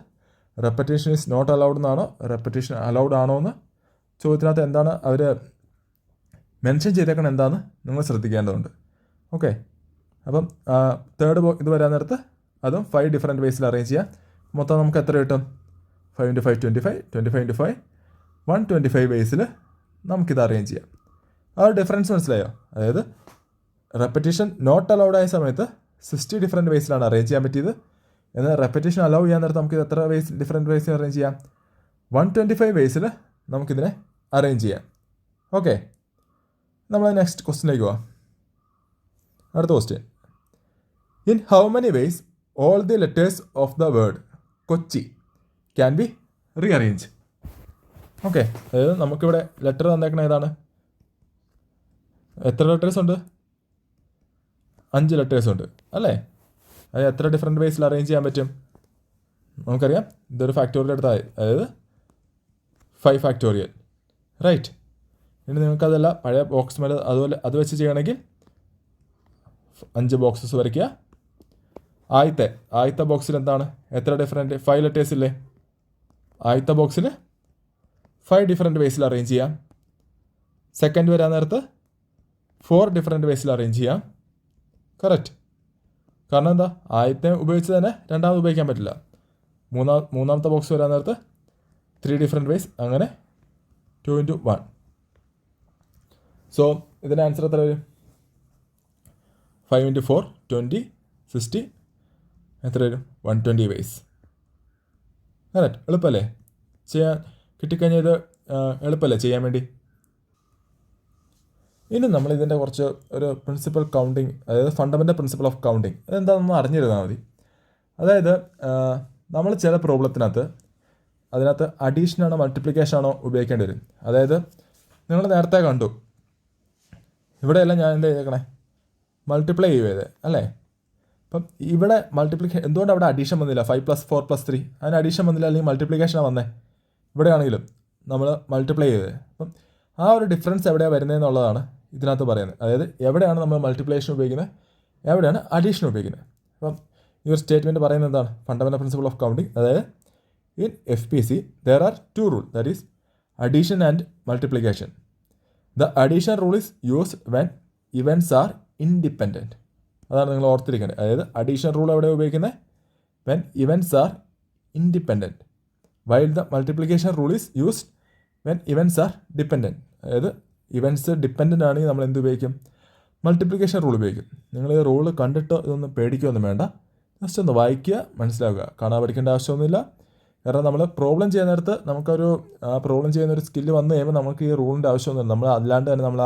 റെപ്പറ്റേഷൻ ഈസ് നോട്ട് അലൗഡ് എന്നാണോ റെപ്പറ്റേഷൻ അലൗഡ് ആണോ എന്ന് ചോദ്യത്തിനകത്ത് എന്താണ് അവർ മെൻഷൻ ചെയ്തേക്കണം എന്താണെന്ന് നിങ്ങൾ ശ്രദ്ധിക്കേണ്ടതുണ്ട്. ഓക്കെ, അപ്പം തേർഡ് ഇത് വരാൻ നേരത്ത് അതും 5 ഡിഫറെൻറ്റ് വേസിൽ അറേഞ്ച് ചെയ്യാം. മൊത്തം നമുക്ക് എത്ര കിട്ടും? 5 ഇൻറ്റു 5 25 25 ഇൻറ്റു 5 125 വേസിൽ നമുക്കിത് അറേഞ്ച് ചെയ്യാം. ആ ഒരു ഡിഫറൻസ് മനസ്സിലായോ? അതായത് റെപ്പറ്റീഷൻ നോട്ട് അലൗഡ് ആയ സമയത്ത് 60 ഡിഫറെൻറ്റ് വേസിലാണ് അറേഞ്ച് ചെയ്യാൻ പറ്റിയത്. എന്നാൽ റെപ്പറ്റീഷൻ അലൗ ചെയ്യാൻ നേരത്ത് നമുക്ക് എത്ര ഡിഫറെൻറ്റ് വേസിൽ അറേഞ്ച് ചെയ്യാം? 125 വേസിൽ നമുക്കിതിനെ അറേഞ്ച് ചെയ്യാം. ഓക്കെ, നമ്മൾ നെക്സ്റ്റ് ക്വസ്റ്റിനിലേക്ക് പോവാം. അടുത്ത question, in how many vase all the letters of the word Kochi can be rearrange? Okay, അതായത് നമുക്കിവിടെ ലെറ്റർ തന്നേക്കണ ഏതാണ്? എത്ര ലെറ്റേഴ്സ് ഉണ്ട്? 5 ലെറ്റേഴ്സ് ഉണ്ട് അല്ലേ? അത് എത്ര ഡിഫറെൻറ്റ് വേസിൽ അറേഞ്ച് ചെയ്യാൻ പറ്റും? നമുക്കറിയാം, ഇതൊരു ഫാക്ടോറിയൽ എടുത്താൽ അതായത് 5 ഫാക്ടോറിയൽ, റൈറ്റ്. ഇനി നിങ്ങൾക്കതല്ല പഴയ ബോക്സ് മേലെ അതുപോലെ അത് വെച്ച് ചെയ്യണമെങ്കിൽ 5 ബോക്സസ് വരയ്ക്കുക. ആദ്യത്തെ ബോക്സിൽ എന്താണ്? എത്ര ഡിഫറെൻറ്റ്? 5 ലെറ്റേഴ്സ് ഇല്ലേ? ആദ്യത്തെ ബോക്സിൽ 5 ഡിഫറെൻറ്റ് വേസിൽ അറേഞ്ച് ചെയ്യാം. സെക്കൻഡ് വരാൻ നേരത്ത് 4 ഡിഫറെൻറ്റ് വേസിൽ അറേഞ്ച് ചെയ്യാം. കറക്റ്റ്. കാരണം എന്താ? ആദ്യത്തെ ഉപയോഗിച്ച് തന്നെ രണ്ടാമത് ഉപയോഗിക്കാൻ പറ്റില്ല. മൂന്നാമത്തെ ബോക്സ് വരാൻ നേരത്ത് 3 ഡിഫറെൻറ്റ് വേസ്, അങ്ങനെ 2 into 1. സോ ഇതിൻ്റെ ആൻസർ എത്ര വരും? 5 into 4 20, 60, എത്ര വരും? 120 വേസ്. കറക്റ്റ്. എളുപ്പമല്ലേ ചെയ്യാൻ? കിട്ടിക്കഴിഞ്ഞാൽ ഇത് എളുപ്പമല്ലേ ചെയ്യാൻ വേണ്ടി? ഇനി നമ്മൾ ഇതിൻ്റെ കുറച്ച് ഒരു പ്രിൻസിപ്പൽ കൗണ്ടിങ്, അതായത് ഫണ്ടമെൻ്റൽ പ്രിൻസിപ്പൽ ഓഫ് കൗണ്ടിങ് അതെന്താണെന്ന് അറിഞ്ഞിരുന്നാൽ മതി. അതായത് നമ്മൾ ചില പ്രോബ്ലത്തിനകത്ത് അതിനകത്ത് അഡീഷനാണോ മൾട്ടിപ്ലിക്കേഷനാണോ ഉപയോഗിക്കേണ്ടി വരും. അതായത് നിങ്ങൾ നേരത്തെ കണ്ടു, ഇവിടെയെല്ലാം ഞാൻ എന്താ ചെയ്തേക്കണേ? മൾട്ടിപ്ലൈ ചെയ്യുക അല്ലേ? അപ്പം ഇവിടെ എന്തുകൊണ്ട് അവിടെ അഡീഷൻ വന്നില്ല? 5 + 4 + 3 അതിന് അഡീഷൻ വന്നില്ല, അല്ലെങ്കിൽ മൾട്ടിപ്ലിക്കേഷനാണ് വന്നേ. ഇവിടെയാണെങ്കിലും നമ്മൾ മൾട്ടിപ്ലൈ ചെയ്തത്. അപ്പം ആ ഒരു ഡിഫറൻസ് എവിടെയാണ് വരുന്നതെന്നുള്ളതാണ് ഇതിനകത്ത് പറയുന്നത്. അതായത് എവിടെയാണ് നമ്മൾ മൾട്ടിപ്ലിക്കേഷൻ ഉപയോഗിക്കുന്നത്, എവിടെയാണ് അഡീഷൻ ഉപയോഗിക്കുന്നത്. അപ്പം ഈ ഒരു സ്റ്റേറ്റ്മെൻറ്റ് പറയുന്നത് എന്താണ്? Fundamental principle of counting. അതായത് in FPC there are 2 rules, that is addition and multiplication. The addition rule is used when events are independent. അതാണ് നിങ്ങൾ ഓർത്തിരിക്കേണ്ടത്. അതായത് അഡീഷൻ റൂൾ എവിടെ ഉപയോഗിക്കുന്നത്? When events R independent. While the multiplication rule is used when events R dependent. അതായത് events dependent ആണെങ്കിൽ നമ്മൾ എന്ത് ഉപയോഗിക്കും? മൾട്ടിപ്ലിക്കേഷൻ റൂൾ ഉപയോഗിക്കും. നിങ്ങൾ ഈ റൂൾ കണ്ടിട്ട് ഇതൊന്നും പേടിക്കുകയൊന്നും വേണ്ട, ജസ്റ്റ് ഒന്ന് വായിക്കുക, മനസ്സിലാവുക. കാണാൻ പഠിക്കേണ്ട ആവശ്യമൊന്നുമില്ല. കാരണം നമ്മൾ പ്രോബ്ലം ചെയ്യുന്ന നേരത്ത് നമുക്കൊരു പ്രോബ്ലം ചെയ്യുന്ന ഒരു സ്കില്ല് വന്നു കഴിയുമ്പോൾ നമുക്ക് ഈ റൂളിൻ്റെ ആവശ്യമൊന്നുമില്ല. നമ്മൾ അല്ലാണ്ട് തന്നെ നമ്മൾ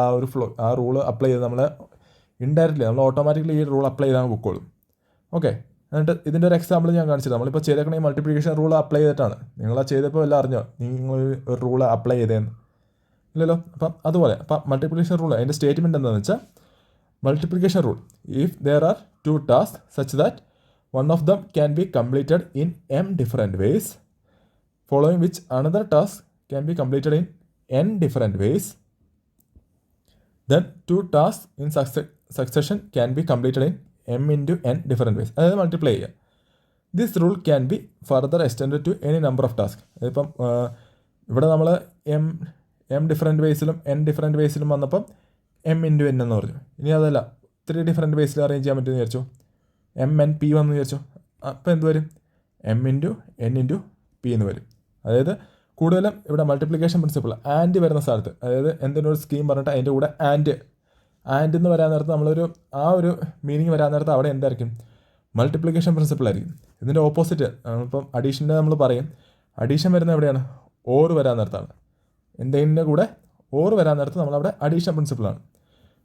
ആ റൂൾ അപ്ലൈ ചെയ്ത് നമ്മൾ ഇൻഡയറക്റ്റ്ലി നമ്മൾ ഓട്ടോമാറ്റിക്കലി ഈ റൂൾ അപ്ലൈ ചെയ്താൽ പൊക്കോളും. ഓക്കെ, എന്നിട്ട് ഇതിൻ്റെ ഒരു എക്സാമ്പിൾ ഞാൻ കാണിച്ചത്. നമ്മളിപ്പോൾ ചെയ്തേക്കണ ഈ മൾട്ടിപ്ലിക്കേഷൻ റൂൾ അപ്ലൈ ചെയ്തിട്ടാണ്. നിങ്ങളാ ചെയ്തപ്പോൾ എല്ലാം അറിഞ്ഞോ നിങ്ങൾ ഒരു റൂൾ അപ്ലൈ ചെയ്തതെന്ന്? ഇല്ലല്ലോ. അപ്പം അതുപോലെ മൾട്ടിപ്ലിക്കേഷൻ റൂൾ അതിൻ്റെ സ്റ്റേറ്റ്മെൻറ്റ് എന്താണെന്ന് വെച്ചാൽ, multiplication rule if there are 2 tasks such that one of them can be completed in m different ways, following which another task can be completed in n different ways, then 2 tasks in succession can be completed in m into n different ways. അതായത് multiply ചെയ്യുക. This rule can be further extend to any number of task. അതിപ്പം ഇവിടെ നമ്മൾ m different വേസിലും n different വേസിലും വന്നപ്പം m into n എന്ന് പറഞ്ഞു. ഇനി അതല്ല 3 ഡിഫറെൻറ്റ് വേസിൽ അറേഞ്ച് ചെയ്യാൻ പറ്റുമെന്ന് വിചാരിച്ചു. mn/p വന്ന് വിചാരിച്ചു. അപ്പോൾ എന്ത് വരും? m into n into p എന്ന് വരും. അതായത് കൂടുതലും ഇവിടെ മൾട്ടിപ്ലിക്കേഷൻ പ്രിൻസിപ്പിൾ ആൻഡ് വരുന്ന സ്ഥലത്ത്, അതായത് എന്തെങ്കിലും ഒരു സ്കീം പറഞ്ഞിട്ട് അതിൻ്റെ കൂടെ ആൻഡ് എന്ന് വരാൻ നേരത്ത് നമ്മളൊരു ആ ഒരു മീനിങ് വരാൻ നേരത്ത് അവിടെ എന്തായിരിക്കും? മൾട്ടിപ്ലിക്കേഷൻ പ്രിൻസിപ്പിൾ ആയിരിക്കും. ഇതിൻ്റെ ഓപ്പോസിറ്റ് ഇപ്പം അഡീഷൻ്റെ നമ്മൾ പറയും, അഡീഷൻ വരുന്നത് എവിടെയാണ്? ഓർ വരാൻ നേരത്താണ്. എന്തെങ്കിലും കൂടെ ഓർ വരാൻ നേരത്ത് നമ്മളവിടെ അഡീഷൻ പ്രിൻസിപ്പിളാണ്.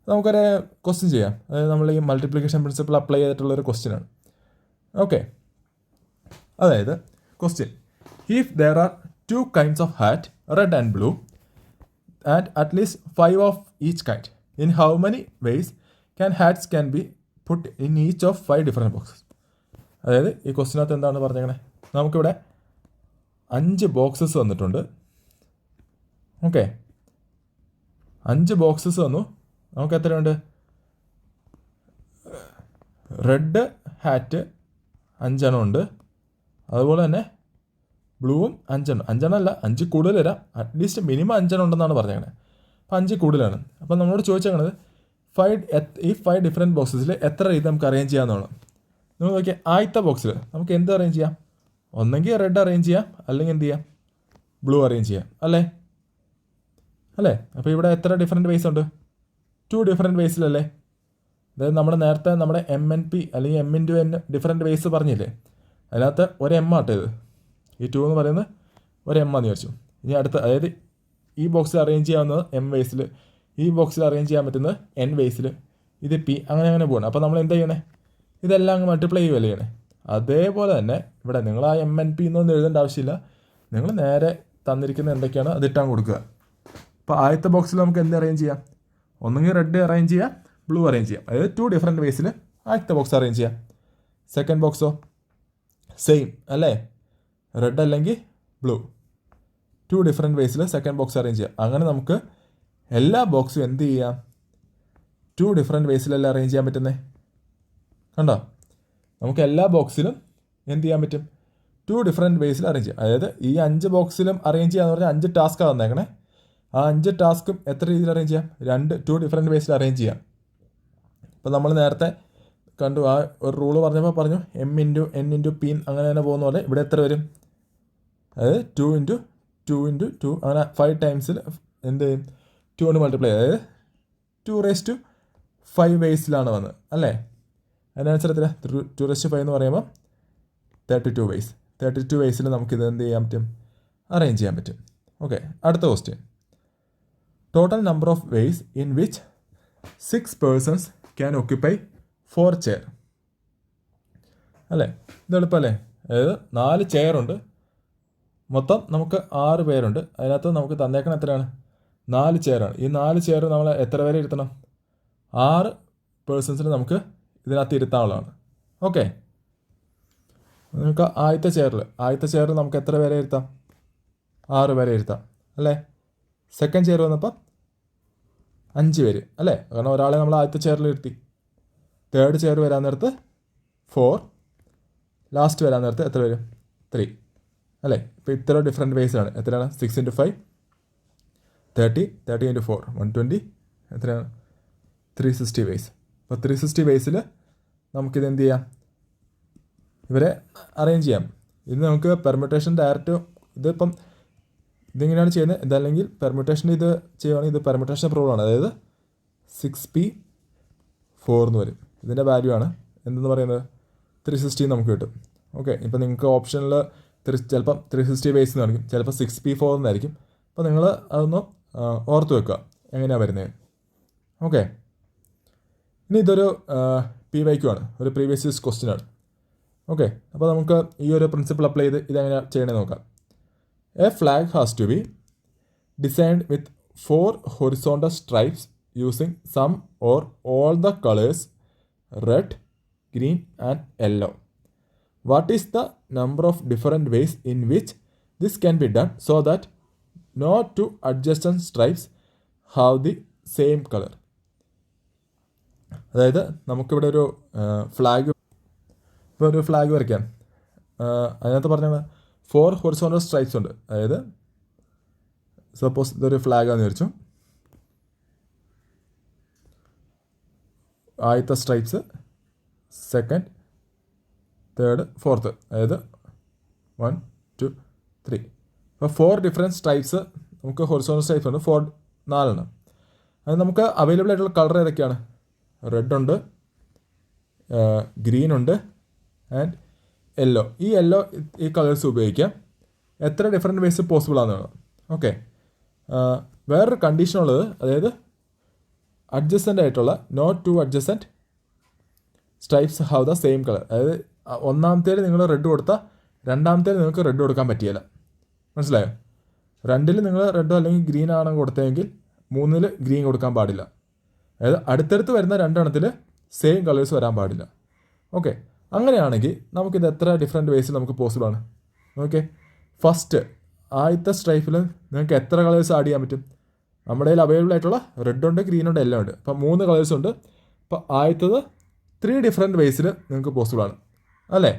നമുക്കൊരു ക്വസ്റ്റ്യൻ ചെയ്യാം. അതായത് നമ്മൾ ഈ മൾട്ടിപ്ലിക്കേഷൻ പ്രിൻസിപ്പിൾ അപ്ലൈ ചെയ്തിട്ടുള്ളൊരു ക്വസ്റ്റ്യനാണ്. ഓക്കെ, അതായത് question, if there are 2 kinds of hat, red and blue, and at least 5 of each kind, in how many ways can be put in each of 5 different boxes? അതായത് ഈ ക്വസ്റ്റിനകത്ത് എന്താണ് പറഞ്ഞേക്കണേ? നമുക്കിവിടെ 5 boxes വന്നിട്ടുണ്ട്. Okay, 5 boxes വന്നു. നമുക്ക് എത്രയുണ്ട്? Red hat 5 എണ്ണം ഉണ്ട്. അതുപോലെ തന്നെ ബ്ലൂവും 5 എണ്ണം. 5 എണ്ണം അല്ല, 5 കൂടുതൽ വരാം. അറ്റ്ലീസ്റ്റ് മിനിമം 5 എണ്ണം ഉണ്ടെന്നാണ് പറഞ്ഞേക്കണത്. അപ്പോൾ 5 കൂടുതലാണ്. അപ്പോൾ നമ്മളോട് ചോദിച്ചേക്കണത് ഈ 5 ഡിഫറെൻറ്റ് ബോക്സസിൽ എത്ര രീതി നമുക്ക് അറേഞ്ച് ചെയ്യാമെന്നാണ്. നിങ്ങൾ നോക്കിയാൽ ആദ്യത്തെ ബോക്സിൽ നമുക്ക് എന്ത് അറേഞ്ച് ചെയ്യാം? ഒന്നെങ്കിൽ റെഡ് അറേഞ്ച് ചെയ്യാം, അല്ലെങ്കിൽ എന്ത് ചെയ്യാം? ബ്ലൂ അറേഞ്ച് ചെയ്യാം അല്ലേ? അല്ലേ? അപ്പോൾ ഇവിടെ എത്ര ഡിഫറെൻറ്റ് വേസ് ഉണ്ട്? 2 ഡിഫറെൻറ്റ് വേസിലല്ലേ? അതായത് നമ്മൾ നേരത്തെ നമ്മുടെ MNP അല്ലെങ്കിൽ M×N ഡിഫറെൻറ്റ് വേസ് പറഞ്ഞില്ലേ, അതിനകത്ത് ഒരു M ആട്ടോ ഇത്. ഈ 2 എന്ന് പറയുന്നത് ഒരു M ആണെന്ന് വിചാരിച്ചു. ഇനി അടുത്ത, അതായത് ഈ ബോക്സിൽ അറേഞ്ച് ചെയ്യാവുന്നത് M വേസിൽ, ഈ ബോക്സിൽ അറേഞ്ച് ചെയ്യാൻ പറ്റുന്നത് N വേസിൽ, ഇത് P, അങ്ങനെ പോകണം. അപ്പോൾ നമ്മൾ എന്താ ചെയ്യണേ? ഇതെല്ലാം അങ്ങ് മൾട്ടിപ്ലൈ ചെയ്യുകയല്ലേ ചെയ്യണേ. അതേപോലെ തന്നെ ഇവിടെ നിങ്ങൾ ആ MNP എന്നൊന്നും എഴുതേണ്ട ആവശ്യമില്ല. നിങ്ങൾ നേരെ തന്നിരിക്കുന്ന എന്തൊക്കെയാണ് അതിട്ടാൻ കൊടുക്കുക. അപ്പോൾ ആദ്യത്തെ ബോക്സിൽ നമുക്ക് എന്ത് അറേഞ്ച് ചെയ്യാം? ഒന്നുകിൽ റെഡ് അറേഞ്ച് ചെയ്യാം, ബ്ലൂ അറേഞ്ച് ചെയ്യാം. അതായത് 2 ഡിഫറെൻറ്റ് വേസിൽ ആദ്യത്തെ ബോക്സ് അറേഞ്ച് ചെയ്യാം. സെക്കൻഡ് ബോക്സോ സെയിം അല്ലേ? റെഡ് അല്ലെങ്കിൽ ബ്ലൂ, 2 ഡിഫറെൻറ്റ് വേസിൽ സെക്കൻഡ് ബോക്സ് അറേഞ്ച് ചെയ്യാം. അങ്ങനെ നമുക്ക് എല്ലാ ബോക്സും എന്ത് ചെയ്യാം? 2 ഡിഫറെൻറ്റ് വേസിലല്ല അറേഞ്ച് ചെയ്യാൻ പറ്റുന്നത്. കണ്ടോ? നമുക്ക് എല്ലാ ബോക്സിലും എന്ത് ചെയ്യാൻ പറ്റും? 2 ഡിഫറെൻറ്റ് വേസിൽ അറേഞ്ച് ചെയ്യാം. അതായത് ഈ 5 ബോക്സിലും അറേഞ്ച് ചെയ്യാന്ന് പറഞ്ഞാൽ 5 ടാസ്ക്കാണ് തന്നേക്കണേ. ആ 5 ടാസ്ക്കും എത്ര രീതിയിൽ അറേഞ്ച് ചെയ്യാം? 2 ഡിഫറെൻറ്റ് വേസിൽ അറേഞ്ച് ചെയ്യാം. അപ്പോൾ നമ്മൾ നേരത്തെ കണ്ടു, ആ ഒരു റൂള് പറഞ്ഞപ്പോൾ പറഞ്ഞു M×N×P അങ്ങനെ തന്നെ പോകുന്ന പോലെ ഇവിടെ എത്ര വരും? അതായത് 2 അങ്ങനെ 5 ടൈംസിൽ എന്ത് ചെയ്യും? 2 കൊണ്ട് മൾട്ടിപ്ലൈ, അതായത് 2⁵ വേസിലാണ് വന്നത് അല്ലേ? അതിനനുസരിച്ച് 2⁵ എന്ന് പറയുമ്പോൾ 32 വേസ്. 32 വേസിൽ നമുക്കിത് എന്ത് ചെയ്യാൻ പറ്റും? അറേഞ്ച് ചെയ്യാൻ പറ്റും. ഓക്കെ, അടുത്ത question. Total number of ways in which 6 persons can occupy 4 chair. അല്ലേ? ഇത് എളുപ്പമല്ലേ? അതായത് 4 ചെയറുണ്ട്, മൊത്തം നമുക്ക് 6 പേരുണ്ട്. അതിനകത്ത് നമുക്ക് തന്നേക്കണം എത്രയാണ്? 4 ചെയറാണ്. ഈ 4 ചെയർ നമ്മൾ എത്ര പേരെ ഇരുത്തണം? 6 പേഴ്സൺസിന് നമുക്ക് ഇതിനകത്ത് ഇരുത്താനുള്ളതാണ്. ഓക്കെ, നമുക്ക് ആദ്യത്തെ ചെയറിൽ നമുക്ക് എത്ര പേരെ ഇരുത്താം? 6 പേരെ ഇരുത്താം അല്ലേ? സെക്കൻഡ് ചെയർ വന്നപ്പോൾ 5 പേര് അല്ലേ? കാരണം ഒരാളെ നമ്മൾ ആദ്യത്തെ ചെയറിൽ ഇരുത്തി. തേർഡ് ചെയർ വരാൻ നേരത്ത് 4, ലാസ്റ്റ് വരാൻ നേരത്ത് എത്ര വരും? 3 അല്ലേ? ഇപ്പോൾ ഇത്ര ഡിഫറെൻറ്റ് വേസിലാണ്. എത്രയാണ്? 6×5 30, 30×4 120, എത്രയാണ്? 360 വേസ്. അപ്പോൾ 360 വേസിൽ നമുക്കിത് എന്ത് ചെയ്യാം? ഇവരെ അറേഞ്ച് ചെയ്യാം. ഇത് നമുക്ക് പെർമ്യൂട്ടേഷൻ ഡയറക്റ്റ്, ഇതിപ്പം ഇതിങ്ങനെയാണ് ചെയ്യുന്നത്. ഇതല്ലെങ്കിൽ പെർമ്യൂട്ടേഷൻ ഇത് ചെയ്യുകയാണെങ്കിൽ ഇത് പെർമ്യൂട്ടേഷൻ പ്രോബ്ലമാണ്. അതായത് 6p4 എന്ന് വരും. ഇതിൻ്റെ വാല്യൂ ആണ് എന്തെന്ന് പറയുന്നത്? 360 നമുക്ക് കിട്ടും. ഓക്കെ, ഇപ്പോൾ നിങ്ങൾക്ക് ഓപ്ഷനിൽ ചിലപ്പം 360 വേസ് എന്ന് കാണിക്കും, ചിലപ്പോൾ 6p4 എന്നായിരിക്കും. അപ്പോൾ നിങ്ങൾ അതൊന്ന് ഓർത്ത് വെക്കുക എങ്ങനെയാണ് വരുന്നത്. ഓക്കെ, ഇനി ഇതൊരു PYQ ആണ്, ഒരു പ്രീവിയസ് യൂസ് ക്വസ്റ്റ്യൻ ആണ്. ഓക്കെ, അപ്പോൾ നമുക്ക് ഈ ഒരു പ്രിൻസിപ്പിൾ അപ്ലൈ ചെയ്ത് ഇതെങ്ങനെയാണ് ചെയ്യണമെന്ന് നോക്കാം. A flag has to be designed with 4 horizontal stripes using some or all the colors red, green and yellow. What is the number of different ways in which this can be done so that no 2 adjacent stripes have the same color? അതായത് നമുക്കിവിടെ ഒരു flag വരയ്ക്കാം. അതിനകത്ത് പറഞ്ഞാൽ 4 horizontal stripes ഉണ്ട്. അതായത് suppose ഇതൊരു ഫ്ലാഗാന്ന് വിചാരിച്ചു. ആദ്യത്തെ സ്ട്രൈപ്സ്, സെക്കൻഡ്, തേർഡ്, ഫോർത്ത്, അതായത് 1 2 3. അപ്പോൾ 4 ഡിഫറെൻറ്റ് സ്ട്രൈപ്സ് നമുക്ക് ഹൊറിസോണ്ടൽ സ്ട്രൈപ്സ് ഉണ്ട്. 4 അത് നമുക്ക് അവൈലബിൾ ആയിട്ടുള്ള കളർ ഏതൊക്കെയാണ്? റെഡ് ഉണ്ട്, ഗ്രീൻ ഉണ്ട് ആൻഡ് യെല്ലോ. ഈ കളേഴ്സ് ഉപയോഗിക്കാം. എത്ര ഡിഫറെൻറ്റ് വേസ് പോസിബിൾ ആണെന്നാണ്. ഓക്കെ, വേറൊരു കണ്ടീഷൻ ഉള്ളത്, അതായത് അഡ്ജസൻ്റ് ആയിട്ടുള്ള no 2 adjacent stripes have the same colour. അതായത് ഒന്നാമത്തേൽ നിങ്ങൾ റെഡ് കൊടുത്താൽ രണ്ടാമത്തേൽ നിങ്ങൾക്ക് റെഡ് കൊടുക്കാൻ പറ്റിയില്ല. മനസ്സിലായോ? 2ൽ നിങ്ങൾ റെഡോ അല്ലെങ്കിൽ ഗ്രീൻ ആണ് കൊടുത്തതെങ്കിൽ 3ൽ ഗ്രീൻ കൊടുക്കാൻ പാടില്ല. അതായത് അടുത്തടുത്ത് വരുന്ന 2 എണ്ണത്തിൽ സെയിം കളേഴ്സ് വരാൻ പാടില്ല. ഓക്കെ, അങ്ങനെയാണെങ്കിൽ നമുക്കിത് എത്ര ഡിഫറെൻറ്റ് വേസിൽ നമുക്ക് പോസിബിളാണ്? ഓക്കെ, ഫസ്റ്റ് ആദ്യത്തെ സ്ട്രൈപ്പിൽ നിങ്ങൾക്ക് എത്ര കളേഴ്സ് ആഡ് ചെയ്യാൻ പറ്റും? നമ്മുടെ കയ്യിൽ അവൈലബിൾ ആയിട്ടുള്ള റെഡ് ഉണ്ട്, ഗ്രീൻ ഉണ്ട്, എല്ലാം ഉണ്ട്. അപ്പോൾ 3 കളേഴ്സ് ഉണ്ട്. അപ്പോൾ ആദ്യത്തത് 3 ഡിഫറെൻറ്റ് വേസിൽ നിങ്ങൾക്ക് പോസിബിളാണ് അല്ലേ?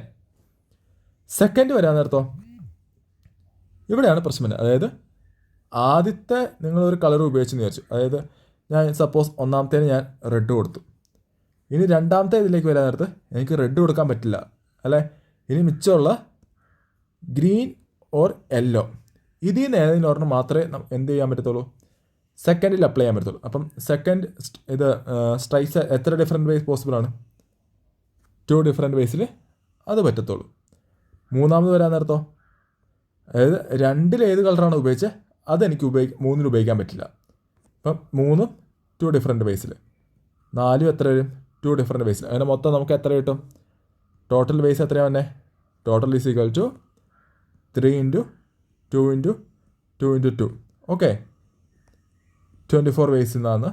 സെക്കൻഡ് വരാൻ നേരത്തോ ഇവിടെയാണ് പ്രശ്നം. അതായത് ആദ്യത്തെ നിങ്ങളൊരു കളർ ഉപയോഗിച്ചെന്ന് വിചാരിച്ചു. അതായത് ഞാൻ സപ്പോസ് ഒന്നാമത്തേന് ഞാൻ റെഡ് കൊടുത്തു. ഇനി രണ്ടാമത്തെ ഇതിലേക്ക് വരാൻ നേരത്ത് എനിക്ക് റെഡ് കൊടുക്കാൻ പറ്റില്ല അല്ലേ? ഇനി മിച്ചമുള്ള ഗ്രീൻ ഓർ യെല്ലോ, ഇതിൽ നിന്ന് ഏതെങ്കിലും ഒരെണ്ണം മാത്രമേ എന്ത് ചെയ്യാൻ പറ്റത്തുള്ളൂ? സെക്കൻഡിൽ അപ്ലൈ ചെയ്യാൻ പറ്റത്തുള്ളൂ. അപ്പം സെക്കൻഡ് ഇത് സ്ട്രൈക്സ് എത്ര ഡിഫറെൻറ്റ് വേസ് പോസിബിളാണ്? 2 ഡിഫറെൻറ്റ് വേസിൽ അത് പറ്റത്തുള്ളൂ. മൂന്നാമത് വരാൻ നേരത്തോ, അതായത് 2 ഏത് കളറാണ് ഉപയോഗിച്ചത് അതെനിക്ക് 3 ഉപയോഗിക്കാൻ പറ്റില്ല. അപ്പം 3 2 ഡിഫറെൻറ്റ് വേസിൽ, 4 എത്ര വരും? 2 ഡിഫറെൻറ്റ് വേസിൽ. അങ്ങനെ മൊത്തം നമുക്ക് എത്ര കിട്ടും? ടോട്ടൽ വേസ് എത്രയാണ് തന്നെ? Total is equal to 3 × 2 × 2 × 2. Okay, 24 വേസിൽ നിന്നാണ്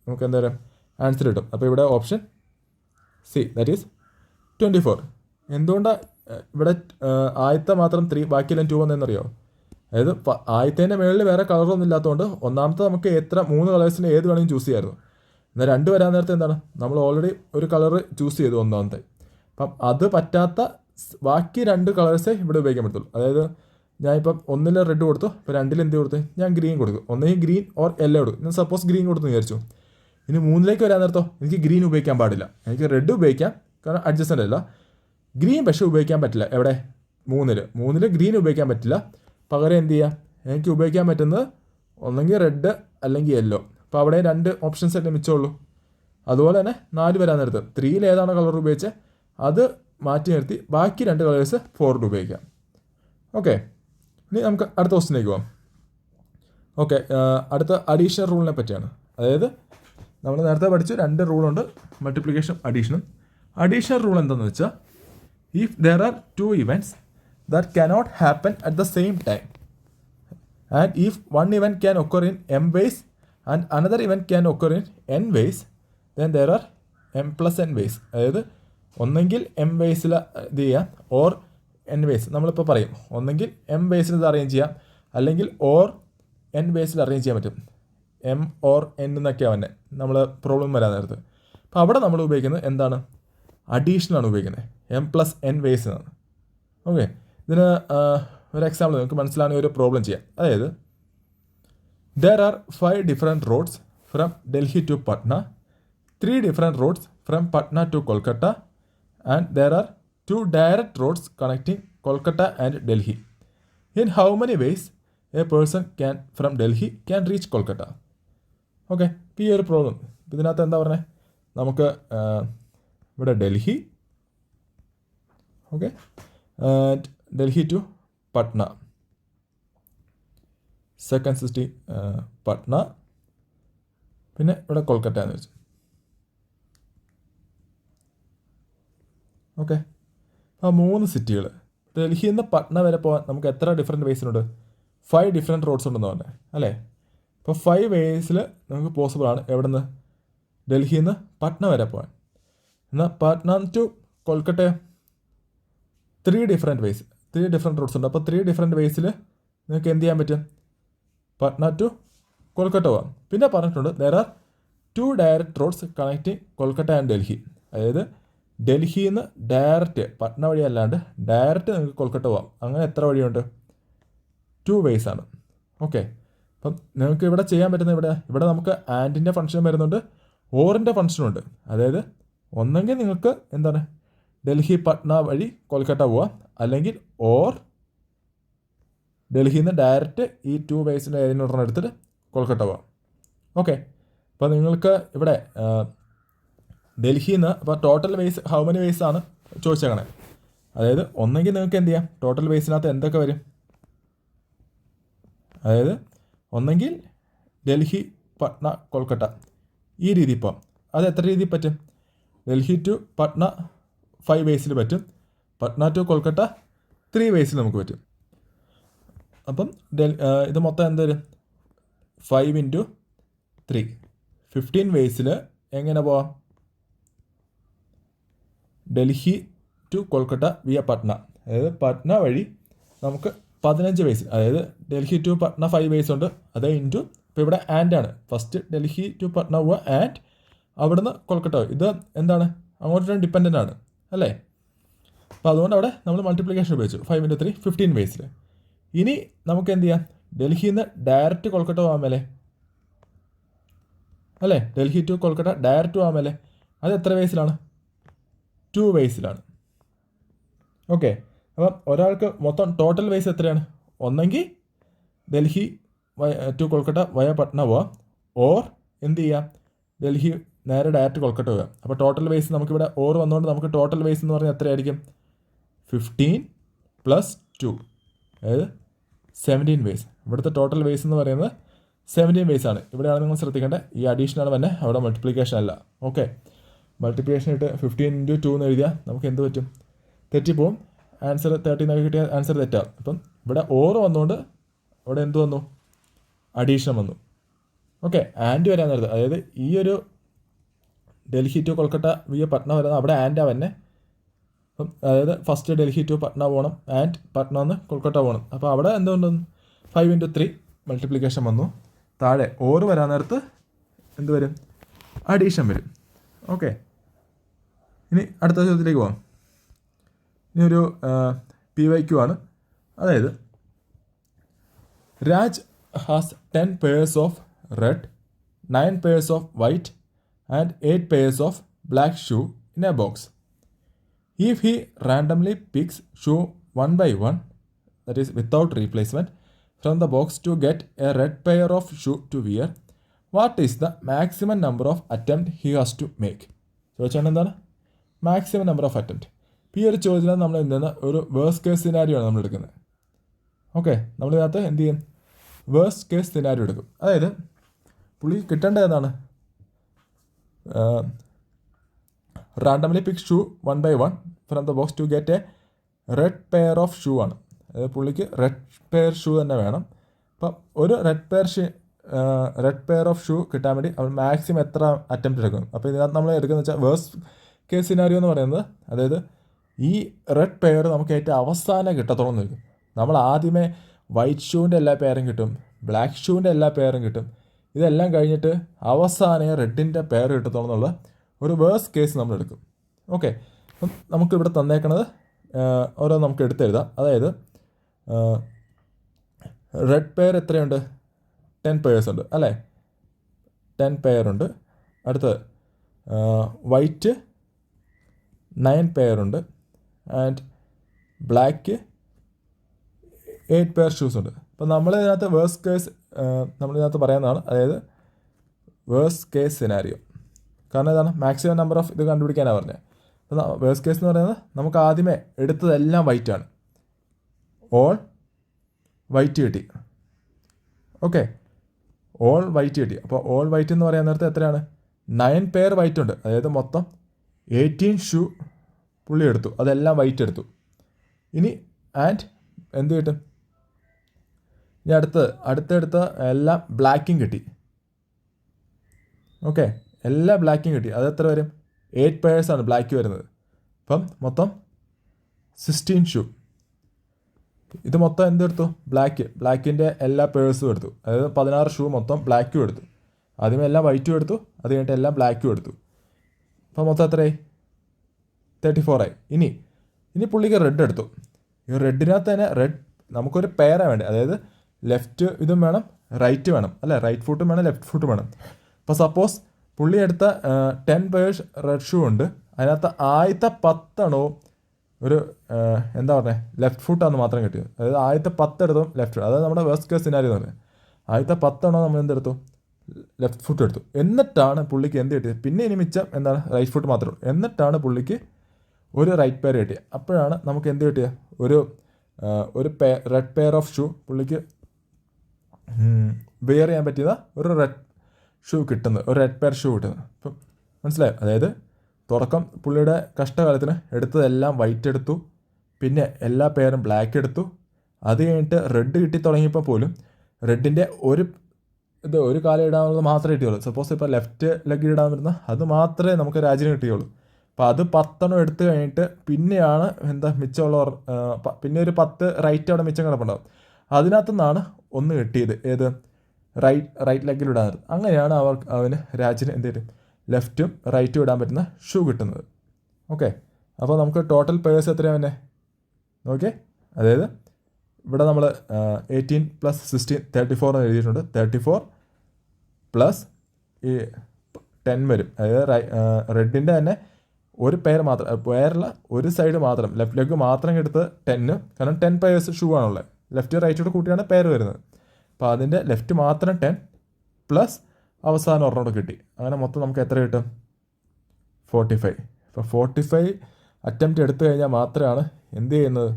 നമുക്ക് എന്തായാലും ആൻസർ കിട്ടും. അപ്പോൾ ഇവിടെ ഓപ്ഷൻ സി, ദാറ്റ് ഈസ് 24. എന്തുകൊണ്ടാണ് ഇവിടെ ആദ്യത്തെ മാത്രം 3 ബാക്കിയെല്ലാം 2 വന്നതെന്നറിയോ? അതായത് ആദ്യത്തേൻ്റെ മുകളിൽ വേറെ കളറൊന്നും ഇല്ലാത്തതുകൊണ്ട് ഒന്നാമത്തെ നമുക്ക് 3 കളേഴ്സിന് ഏത് വേണമെങ്കിലും ചൂസ് ചെയ്യാമായിരുന്നു. എന്നാൽ 2 വരാൻ നേരത്തെ എന്താണ്, നമ്മൾ ഓൾറെഡി ഒരു കളർ ചൂസ് ചെയ്തു ഒന്നാമത്തെ. അപ്പം അത് പറ്റാത്ത ബാക്കി 2 കളേഴ്സേ ഇവിടെ ഉപയോഗിക്കാൻ പറ്റുള്ളൂ. അതായത് ഞാനിപ്പം 1 റെഡ് കൊടുത്തു, ഇപ്പോൾ 2 എന്ത് കൊടുത്തു? ഞാൻ ഗ്രീൻ കൊടുക്കും. ഒന്നെങ്കിൽ ഗ്രീൻ ഓർ യെല്ലോ കൊടുക്കും. ഞാൻ സപ്പോസ് ഗ്രീൻ കൊടുത്തു വിചാരിച്ചു. ഇനി 3 വരാൻ നേരത്തോ എനിക്ക് ഗ്രീൻ ഉപയോഗിക്കാൻ പാടില്ല. എനിക്ക് റെഡ് ഉപയോഗിക്കാം, കാരണം അഡ്ജസ്റ്റൻ്റ് അല്ല. ഗ്രീൻ പക്ഷേ ഉപയോഗിക്കാൻ പറ്റില്ല. എവിടെ? 3 ഗ്രീൻ ഉപയോഗിക്കാൻ പറ്റില്ല. പകരം എന്ത് ചെയ്യുക? എനിക്ക് ഉപയോഗിക്കാൻ പറ്റുന്നത് ഒന്നെങ്കിൽ റെഡ് അല്ലെങ്കിൽ യെല്ലോ. അപ്പോൾ അവിടെ 2 ഓപ്ഷൻസ് തന്നെ മിച്ചമുള്ളൂ. അതുപോലെ തന്നെ 4 വരാൻ നേരത്ത് 3 ഏതാണ് കളർ ഉപയോഗിച്ചത് അത് മാറ്റി നിർത്തി ബാക്കി 2 കളേഴ്സ് 4 ഉപയോഗിക്കാം. ഓക്കെ, ഇനി നമുക്ക് അടുത്ത ക്വസ്റ്റിലേക്ക് പോകാം. ഓക്കെ, അടുത്ത അഡീഷണൽ റൂളിനെ പറ്റിയാണ്. അതായത് നമ്മൾ നേരത്തെ പഠിച്ചു 2 റൂളുണ്ട്, മൾട്ടിപ്ലിക്കേഷനും അഡീഷനും. അഡീഷണൽ റൂൾ എന്താണെന്ന് വെച്ചാൽ, if there are 2 events that cannot happen at the same time, and if one event can occur in m ways and another event can occur in n ways, then there are m plus n ways. അതായത് ഒന്നെങ്കിൽ m വേസിൽ ഇത് ചെയ്യാം, or n vase. നമ്മളിപ്പോൾ പറയും ഒന്നെങ്കിൽ m വേസിൽ ഇത് arrange ചെയ്യാം, അല്ലെങ്കിൽ ഓർ n വേസിൽ അറേഞ്ച് ചെയ്യാൻ പറ്റും. m ഓർ n എന്നൊക്കെയാണ് തന്നെ നമ്മൾ പ്രോബ്ലം വരാൻ നേരത്ത്. അപ്പോൾ അവിടെ നമ്മൾ ഉപയോഗിക്കുന്നത് എന്താണ്? അഡീഷനാണ് ഉപയോഗിക്കുന്നത്. m plus n വേസ് എന്നാണ്. ഓക്കെ, ഇതിന് ഒരു എക്സാമ്പിൾ നമുക്ക് മനസ്സിലാവുന്ന ഒരു പ്രോബ്ലം ചെയ്യാം. അതായത് there are 5 different roads from Delhi to Patna, 3 different roads from Patna to Kolkata, and there are 2 direct roads connecting Kolkata and Delhi. In how many ways a person from Delhi can reach Kolkata? Okay, ഇപ്പോൾ ഈ ഒരു problem ഇതിനകത്ത് എന്താ പറഞ്ഞത്? നമുക്ക് ഇവിടെ Delhi, okay, Delhi to Patna, second city Patna, പിന്നെ ഇവിടെ കൊൽക്കത്ത എന്ന് വെച്ചു. ഓക്കെ, ആ 3 സിറ്റികൾ ഡൽഹിയിൽ നിന്ന് പട്ന വരെ പോകാൻ നമുക്ക് എത്ര ഡിഫറെൻറ്റ് വേസിനുണ്ട്? 5 ഡിഫറെൻറ്റ് റോഡ്സ് ഉണ്ടെന്ന് പറഞ്ഞത് അല്ലേ? അപ്പോൾ 5 വേസിൽ നമുക്ക് പോസിബിളാണ് എവിടെ നിന്ന്? ഡൽഹിയിൽ നിന്ന് പട്ന വരെ പോകാൻ. എന്നാൽ Patna to Kolkata 3 different ways, 3 different routes ഉണ്ട്. അപ്പോൾ 3 ഡിഫറെൻറ്റ് വേസിൽ നിങ്ങൾക്ക് എന്ത് ചെയ്യാൻ പറ്റും? പട്ന ടു കൊൽക്കട്ട പോകാം. പിന്നെ പറഞ്ഞിട്ടുണ്ട് there are 2 direct roads connecting Kolkata and Delhi. അതായത് ഡൽഹിയിൽ നിന്ന് ഡയറക്റ്റ് പട്ന വഴി അല്ലാണ്ട് ഡയറക്റ്റ് നിങ്ങൾക്ക് കൊൽക്കട്ട പോകാം. അങ്ങനെ എത്ര വഴിയുണ്ട്? 2 വേസ് ആണ്. ഓക്കെ, അപ്പം നിങ്ങൾക്ക് ഇവിടെ ചെയ്യാൻ പറ്റുന്ന ഇവിടെ നമുക്ക് ആൻഡിൻ്റെ ഫംഗ്ഷൻ വരുന്നുണ്ട്, ഓറിൻ്റെ ഫംഗ്ഷനുണ്ട്. അതായത് ഒന്നെങ്കിൽ നിങ്ങൾക്ക് എന്താണ് ഡൽഹി പട്ന വഴി കൊൽക്കട്ട പോവാം, അല്ലെങ്കിൽ ഓർ ഡൽഹിയിൽ നിന്ന് ഡയറക്റ്റ് ഈ 2 വേസിൻ്റെ ഏതിനൊരെണ്ണം എടുത്തിട്ട് കൊൽക്കട്ട പോവാം. ഓക്കെ, അപ്പോൾ നിങ്ങൾക്ക് ഇവിടെ ഡൽഹിയിൽ നിന്ന് അപ്പോൾ total ways how many ways ആണ് ചോദിച്ചേക്കണേ. അതായത് ഒന്നെങ്കിൽ നിങ്ങൾക്ക് എന്ത് ചെയ്യാം, ടോട്ടൽ വേസിനകത്ത് എന്തൊക്കെ വരും? അതായത് ഒന്നെങ്കിൽ ഡൽഹി പട്ന കൊൽക്കട്ട ഈ രീതി പോകാം. അത് എത്ര രീതിയിൽ പറ്റും? ഡൽഹി ടു പട്ന 5 വേസിൽ പറ്റും, പട്ന ടു കൊൽക്കട്ട 3 വേസിൽ നമുക്ക് പറ്റും. അപ്പം ഇത് മൊത്തം എന്ത് വരും? 5 × 3 15 വേസിൽ എങ്ങനെ പോവാം? ഡൽഹി ടു കൊൽക്കട്ട വിയ പട്ന, അതായത് പട്ന വഴി നമുക്ക് 15 വേസ്, അതായത് ഡൽഹി ടു പട്ന 5 വേസ് ഉണ്ട്, അത് ഇൻറ്റു ഇപ്പോൾ ഇവിടെ ആൻഡാണ്. ഫസ്റ്റ് ഡൽഹി ടു പട്ന പോവുക ആൻഡ് അവിടുന്ന് കൊൽക്കട്ട. ഇത് എന്താണ്? അങ്ങോട്ടും ഡിപ്പെൻഡൻ്റ് ആണ് അല്ലേ? അപ്പോൾ അതുകൊണ്ട് അവിടെ നമ്മൾ മൾട്ടിപ്ലിക്കേഷൻ ഉപയോഗിച്ചു. 5 × 3 15 വേസിൽ. ഇനി നമുക്ക് എന്ത് ചെയ്യാം? ഡൽഹിയിൽ നിന്ന് ഡയറക്റ്റ് കൊൽക്കട്ട പോകാൻ മേലെ അല്ലേ? ഡൽഹി ടു കൊൽക്കട്ട ഡയറക്റ്റ് പോകാൻ മേലെ. അത് എത്ര വേസിലാണ്? 2 വേസിലാണ്. ഓക്കെ, അപ്പം ഒരാൾക്ക് മൊത്തം ടോട്ടൽ വേസ് എത്രയാണ്? ഒന്നെങ്കിൽ ഡൽഹി ടു കൊൽക്കട്ട വയ പട്ന പോവാം, ഓർ എന്ത് ചെയ്യാം, ഡൽഹി നേരെ ഡയറക്റ്റ് കൊൽക്കട്ട പോകാം. അപ്പോൾ ടോട്ടൽ വേസ് നമുക്കിവിടെ ഓർ വന്നുകൊണ്ട് നമുക്ക് ടോട്ടൽ വേസ് എന്ന് പറഞ്ഞാൽ എത്രയായിരിക്കും, 15 + 2, അതായത് 17 വേസ്. ഇവിടുത്തെ ടോട്ടൽ വേസ് എന്ന് പറയുന്നത് 17 വേസ് ആണ്. ഇവിടെയാണ് നിങ്ങൾ ശ്രദ്ധിക്കേണ്ടത്, ഈ അഡീഷനാണ് തന്നെ, അവിടെ മൾട്ടിപ്ലിക്കേഷൻ അല്ല. ഓക്കെ, മൾട്ടിപ്ലിക്കേഷൻ ഇട്ട് 15 × 2 എന്ന് എഴുതിയാൽ നമുക്ക് എന്ത് പറ്റും, തെറ്റിപ്പോവും. ആൻസർ 13 കിട്ടിയ ആൻസർ തെറ്റാവും. അപ്പം ഇവിടെ ഓർ വന്നുകൊണ്ട് അവിടെ എന്ത് വന്നു, അഡീഷൻ വന്നു. ഓക്കെ, ആൻഡ് വരാൻ നേരത്ത്, അതായത് ഈ ഒരു ഡൽഹി ടു കൊൽക്കട്ട വിയ പട്ന വരുന്നത് അവിടെ ആൻഡാ തന്നെ. അപ്പം അതായത് ഫസ്റ്റ് ഡൽഹി ടു പട്ന പോകണം, ആൻഡ് പട്ന നിന്ന് കൊൽക്കട്ട പോകണം. അപ്പോൾ അവിടെ എന്തുകൊണ്ടും 5 × 3 മൾട്ടിപ്ലിക്കേഷൻ വന്നു. താഴെ ഓർ വരാൻ നേരത്ത് എന്ത് വരും, അഡീഷൻ വരും. ഓക്കെ, ഇനി അടുത്ത ചോദ്യത്തിലേക്ക് പോകാം. ഇനി ഒരു PYQ ആണ്. അതായത് Raj has 10 pairs of red, 9 pairs of white and 8 pairs of black shoe in A box. If he randomly picks shoe one by one, that is without replacement, from the box to get a red pair of shoe to wear, what is the maximum number of attempt he has to make? ചോദിച്ചാൽ എന്താണ്, maximum number of attempt. ഈ ഒരു ചോദ്യത്തിൽ നമ്മൾ എന്താണ്, ഒരു worst case scenario ആണ് നമ്മൾ എടുക്കുന്നത്. ഓക്കെ, നമ്മളിതിനകത്ത് എന്ത് ചെയ്യും, വേഴ്സ്റ്റ് കേസ് സിനാരിയോ എടുക്കും. അതായത് പുള്ളി കിട്ടേണ്ടത് ഏതാണ്, randomly pick shoe 1 by 1 from the box to get a red pair of shoe ആണ്. അതായത് പുള്ളിക്ക് റെഡ് പെയർ ഷൂ തന്നെ വേണം. അപ്പം ഒരു റെഡ് പെയർ ഓഫ് ഷൂ കിട്ടാൻ വേണ്ടി അവൻ മാക്സിമം എത്ര അറ്റംപ്റ്റ് എടുക്കും. അപ്പോൾ ഇതിനകത്ത് നമ്മൾ എടുക്കുന്നത് വെച്ചാൽ വേഴ്സ്റ്റ് കേസ് സിനാരിയോ എന്ന് പറയുന്നത്, അതായത് ഈ റെഡ് പെയർ നമുക്ക് ഏറ്റവും അവസാനം കിട്ടത്തോളം നിൽക്കും. നമ്മൾ ആദ്യമേ വൈറ്റ് ഷൂവിൻ്റെ എല്ലാ പെയറും കിട്ടും, ബ്ലാക്ക് ഷൂവിൻ്റെ എല്ലാ പെയറും കിട്ടും. ഇതെല്ലാം കഴിഞ്ഞിട്ട് അവസാനം റെഡിൻ്റെ പെയർ കിട്ടത്തോളം എന്നുള്ള ഒരു വേഴ്സ്റ്റ് കേസ് നമ്മൾ എടുക്കും. ഓക്കെ, അപ്പം നമുക്കിവിടെ തന്നേക്കണത് ഓരോ നമുക്ക് എടുത്തെഴുതാം. അതായത് റെഡ് പെയർ എത്രയുണ്ട്, 10 pairs ഉണ്ട് അല്ലേ, 10 pair ഉണ്ട്. അടുത്തത് വൈറ്റ് 9 pair ഉണ്ട്, ആൻഡ് ബ്ലാക്ക് 8 pair ഷൂസ് ഉണ്ട്. അപ്പം നമ്മളിതിനകത്ത് വേഴ്സ്റ്റ് കേസ് നമ്മളിതിനകത്ത് പറയുന്നതാണ്, അതായത് വേഴ്സ്റ്റ് കേസ് സിനാരിയോ. കാരണം ഇതാണ് മാക്സിമം നമ്പർ ഓഫ് ഇത് കണ്ടുപിടിക്കാനാണ് പറഞ്ഞത്. അപ്പോൾ വേഴ്സ്റ്റ് കേസ് എന്ന് പറയുന്നത് നമുക്ക് ആദ്യമേ എടുത്തതെല്ലാം വൈറ്റ് ആണ്, ഓൾ വൈറ്റ് കിട്ടി. ഓക്കെ, ഓൾ വൈറ്റ് കിട്ടി. അപ്പോൾ ഓൾ വൈറ്റ് എന്ന് പറയാൻ നേരത്തെ എത്രയാണ്, 9 pair വൈറ്റ് ഉണ്ട്. അതായത് മൊത്തം 18 ഷൂ പുള്ളി എടുത്തു, അതെല്ലാം വൈറ്റ് എടുത്തു. ഇനി ആൻഡ് എന്ത് കിട്ടും, ഇനി അടുത്തെടുത്ത എല്ലാം ബ്ലാക്കും കിട്ടി. ഓക്കെ, എല്ലാ ബ്ലാക്കും കിട്ടി. അത് എത്ര വരും, 8 pairs ആണ് ബ്ലാക്ക് വരുന്നത്. അപ്പം മൊത്തം 16 ഷൂ. ഇത് മൊത്തം എന്തെടുത്തു, ബ്ലാക്കിൻ്റെ എല്ലാ പേഴ്സും എടുത്തു. അതായത് 16 ഷൂ മൊത്തം ബ്ലാക്കും എടുത്തു. ആദ്യമേ എല്ലാം വൈറ്റും എടുത്തു, അത് കഴിഞ്ഞിട്ട് എല്ലാം ബ്ലാക്കും എടുത്തു. അപ്പോൾ മൊത്തം എത്രയായി, 34 ആയി. ഇനി പുള്ളിക്ക് റെഡ് എടുത്തു. ഈ റെഡിനകത്ത് തന്നെ നമുക്കൊരു പെയറാണ് വേണ്ടത്. അതായത് ലെഫ്റ്റ് ഇതും വേണം, റൈറ്റ് വേണം അല്ലേ, റൈറ്റ് ഫുട്ടും വേണം, ലെഫ്റ്റ് ഫുട്ടും വേണം. അപ്പോൾ സപ്പോസ് പുള്ളി എടുത്ത 10 pairs റെഡ് ഷൂ ഉണ്ട്. അതിനകത്ത് ആദ്യത്തെ 10 എണ്ണവും ഒരു എന്താ പറയുക, ലെഫ്റ്റ് ഫുട്ടാന്ന് മാത്രം കിട്ടിയത്. അതായത് ആദ്യത്തെ 10 എടുത്തും ലെഫ്റ്റ്, അതായത് നമ്മുടെ വേഴ്സ്റ്റ് കേസ് സിനാരിയോ എന്ന് പറയുന്നത്. ആദ്യത്തെ 10 എണ്ണം നമ്മൾ എന്തെടുത്തു, ലെഫ്റ്റ് ഫുട്ട് എടുത്തു. എന്നിട്ടാണ് പുള്ളിക്ക് എന്ത് കിട്ടിയത്, പിന്നെ ഇനി മിച്ചം എന്താണ്, റൈറ്റ് ഫുട്ട് മാത്രമേ ഉള്ളൂ. എന്നിട്ടാണ് പുള്ളിക്ക് ഒരു റൈറ്റ് പെയർ കിട്ടിയത്. അപ്പോഴാണ് നമുക്ക് എന്ത് കിട്ടിയത്, ഒരു റെഡ് പെയർ ഓഫ് ഷൂ പുള്ളിക്ക് വെയർ ചെയ്യാൻ പറ്റിയ ഒരു റെഡ് ഷൂ കിട്ടുന്നത്, ഒരു റെഡ് പെയർ ഷൂ കിട്ടുന്നത്. ഇപ്പം മനസ്സിലായോ? അതായത് തുടക്കം പുള്ളിയുടെ കഷ്ടകാലത്തിന് എടുത്തതെല്ലാം വൈറ്റ് എടുത്തു, പിന്നെ എല്ലാ പെയറും ബ്ലാക്ക് എടുത്തു. അത് കഴിഞ്ഞിട്ട് റെഡ് കിട്ടി തുടങ്ങിയപ്പോൾ പോലും റെഡിൻ്റെ ഒരു കാലം ഇടാനുള്ളത് മാത്രമേ കിട്ടിയുള്ളൂ. സപ്പോസ് ഇപ്പോൾ ലെഫ്റ്റ് ലെഗ് ഇടാൻ വരുന്ന അത് മാത്രമേ നമുക്ക് രാജ്യം കിട്ടിയുള്ളൂ. അപ്പോൾ അത് 10 എണ്ണം എടുത്തു കഴിഞ്ഞിട്ട് പിന്നെയാണ് മിച്ചമുള്ളവർ, പിന്നെ ഒരു 10 റൈറ്റ് അവിടെ മിച്ചം കിടപ്പുണ്ടാവും. അതിനകത്തു നിന്നാണ് ഒന്ന് കിട്ടിയത്, ഏത് റൈറ്റ് ലെഗിലിടാൻ. അങ്ങനെയാണ് അവന് രാജ്യത്തിന് എന്ത് ചെയ്യും, ലെഫ്റ്റും റൈറ്റും ഇടാൻ പറ്റുന്ന ഷൂ കിട്ടുന്നത്. ഓക്കെ, അപ്പോൾ നമുക്ക് ടോട്ടൽ പേഴ്സ് എത്രയാണ് തന്നെ ഓക്കെ. അതായത് ഇവിടെ നമ്മൾ 18 + 16 34 എന്ന് എഴുതിയിട്ടുണ്ട്. 34 പ്ലസ് ഈ 10 വരും. അതായത് റെഡിൻ്റെ തന്നെ ഒരു പെയർ മാത്രം, പെയറിൽ ഒരു സൈഡ് മാത്രം, ലെഫ്റ്റ് ലെഗ് മാത്രം എടുത്ത് 10, കാരണം 10 pairs ഷൂ ആണുള്ളത്. ലെഫ്റ്റ് റൈറ്റോട് കൂട്ടിയാണ് പെയർ വരുന്നത്. അപ്പോൾ അതിൻ്റെ ലെഫ്റ്റ് മാത്രം 10 പ്ലസ് അവസാനം ഒരെണ്ണം കിട്ടി. അങ്ങനെ മൊത്തം നമുക്ക് എത്ര കിട്ടും? 45. അപ്പോൾ 45 അറ്റംപ്റ്റ് എടുത്തു കഴിഞ്ഞാൽ മാത്രമാണ് എന്ത് ചെയ്യുന്നത്?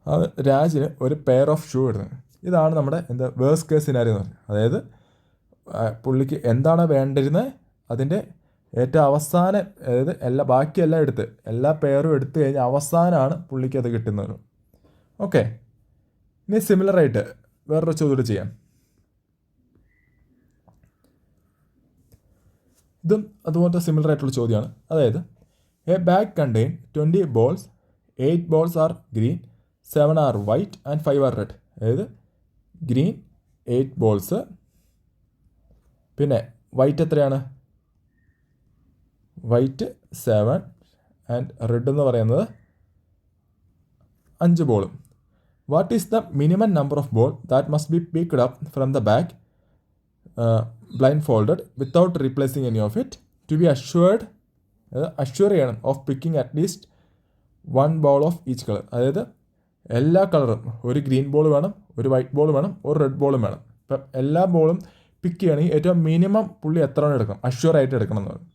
അത് രാജിന് ഒരു പെയർ ഓഫ് ഷൂ ഇടുന്നത്. ഇതാണ് നമ്മുടെ വേഴ്സ്റ്റ് കേസ് സിനാരിയോ എന്ന് പറയുന്നത്. അതായത് പുള്ളിക്ക് എന്താണ് വേണ്ടിയിരുന്നത് അതിൻ്റെ ഏറ്റവും അവസാനം, അതായത് ബാക്കിയെല്ലാം എടുത്ത് എല്ലാ പെയറും എടുത്തു കഴിഞ്ഞാൽ അവസാനമാണ് പുള്ളിക്ക് അത് കിട്ടുന്നത്. ഓക്കെ, ഇനി സിമിലറായിട്ട് വേറൊരു ചോദ്യം ചെയ്യാം. ഇതും അതുപോലത്തെ സിമിലർ ആയിട്ടുള്ള ചോദ്യമാണ്. അതായത് a bag contain 20 balls, 8 balls are green, 7 are white and 5 are red. അതായത് ഗ്രീൻ 8 balls, പിന്നെ വൈറ്റ് എത്രയാണ്? വൈറ്റ് 7 ആൻഡ് റെഡ് എന്ന് പറയുന്നത് 5 ബോളും. What is the minimum number of ball that must be picked up from the bag blind folded without replacing any of it to be assure ചെയ്യണം of picking at least 1 ball of each colour. അതായത് എല്ലാ കളറും, ഒരു green ball വേണം, ഒരു white ball വേണം, ഒരു red ബോളും വേണം. ഇപ്പം എല്ലാ ബോളും പിക്ക് ചെയ്യണമെങ്കിൽ ഏറ്റവും മിനിമം പുള്ളി എത്ര എണ്ണം എടുക്കണം, അഷ്യൂർ ആയിട്ട് എടുക്കണം എന്ന് പറയും.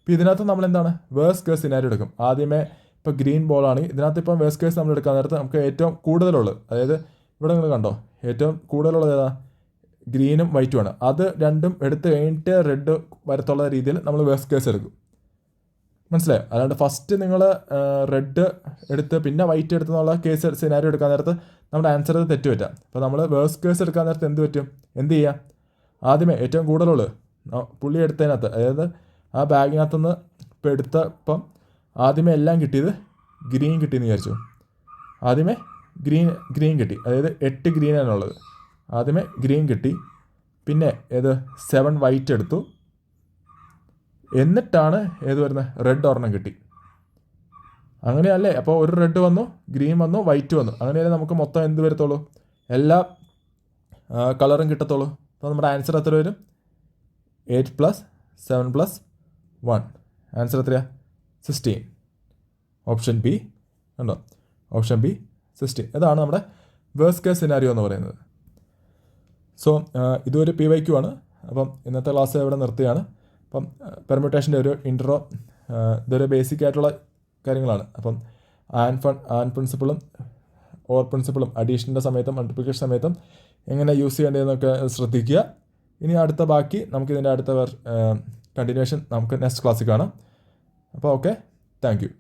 ഇപ്പോൾ ഇതിനകത്ത് നമ്മൾ എന്താണ് വേഴ്സ്റ്റ് കേസ് സിനാരിയോ എടുക്കും. ആദ്യമേ ഇപ്പോൾ ഗ്രീൻ ബോളാണെങ്കിൽ ഇതിനകത്ത് ഇപ്പം വേഴ്സ്റ്റ് കേസ് നമ്മൾ എടുക്കാൻ നേരത്ത് നമുക്ക് ഏറ്റവും കൂടുതലുള്ളത്, അതായത് ഇവിടെ നിങ്ങൾ കണ്ടോ ഏറ്റവും കൂടുതലുള്ളത് ഏതാ? ഗ്രീനും വൈറ്റുമാണ്. അത് രണ്ടും എടുത്ത് കഴിഞ്ഞിട്ട് റെഡ് വരത്തുള്ള രീതിയിൽ നമ്മൾ വേഴ്സ്റ്റ് കേസ് എടുക്കും. മനസ്സിലായോ? അല്ലാണ്ട് ഫസ്റ്റ് നിങ്ങൾ റെഡ് എടുത്ത് പിന്നെ വൈറ്റ് എടുത്തെന്നുള്ള കേസ് സിനാരിയോ എടുക്കാൻ നേരത്ത് നമ്മുടെ ആൻസർ തെറ്റ് പറ്റാം. അപ്പോൾ നമ്മൾ വേഴ്സ്റ്റ് കേസ് എടുക്കാൻ നേരത്ത് എന്ത് ചെയ്യുക? ആദ്യമേ ഏറ്റവും കൂടുതലുള്ളത് പുള്ളി എടുത്തതിനകത്ത്, അതായത് ആ ബാഗിനകത്തുനിന്ന് ഇപ്പോൾ എടുത്തപ്പം ആദ്യമേ എല്ലാം കിട്ടിയത് ഗ്രീൻ കിട്ടിയെന്ന് വിചാരിച്ചു. ആദ്യമേ ഗ്രീൻ കിട്ടി, അതായത് 8 ഗ്രീനാണുള്ളത്. ആദ്യമേ ഗ്രീൻ കിട്ടി, പിന്നെ 7 വൈറ്റ് എടുത്തു, എന്നിട്ടാണ് വരുന്നത് റെഡ് ഒരെണ്ണം കിട്ടി. അങ്ങനെയല്ലേ? അപ്പോൾ ഒരു റെഡ് വന്നു, ഗ്രീൻ വന്നു, വൈറ്റ് വന്നു. അങ്ങനെയല്ലേ നമുക്ക് മൊത്തം എന്ത് വരത്തുള്ളൂ? എല്ലാ കളറും കിട്ടത്തുള്ളൂ. അപ്പോൾ നമ്മുടെ ആൻസർ എത്ര വരും? 8 + 7 + 1. ആൻസർ എത്രയാണ്? 16. ഓപ്ഷൻ ബി ഉണ്ടോ? Option B 16. ഇതാണ് നമ്മുടെ വേഴ്സ്റ്റ് കേസ് സിനാരിയോ എന്ന് പറയുന്നത്. സോ ഇതൊരു PYQ ആണ്. അപ്പം ഇന്നത്തെ ക്ലാസ് ഇവിടെ നിർത്തുകയാണ്. അപ്പം പെർമ്യൂട്ടേഷൻ്റെ ഒരു ഇൻട്രോ, ഇതൊരു ബേസിക് ആയിട്ടുള്ള കാര്യങ്ങളാണ്. അപ്പം ആൻ പ്രിൻസിപ്പിളും ഓർ പ്രിൻസിപ്പിളും അഡീഷൻ്റെ സമയത്തും മൾട്ടിപ്ലിക്കേഷൻ സമയത്തും എങ്ങനെ യൂസ് ചെയ്യേണ്ടതെന്നൊക്കെ ശ്രദ്ധിക്കുക. ഇനി അടുത്ത ബാക്കി നമുക്കിതിൻ്റെ അടുത്ത കണ്ടിന്യൂഷൻ നമുക്ക് നെക്സ്റ്റ് ക്ലാസ്സിൽ കാണാം. അപ്പോൾ ഓക്കെ, താങ്ക് യു.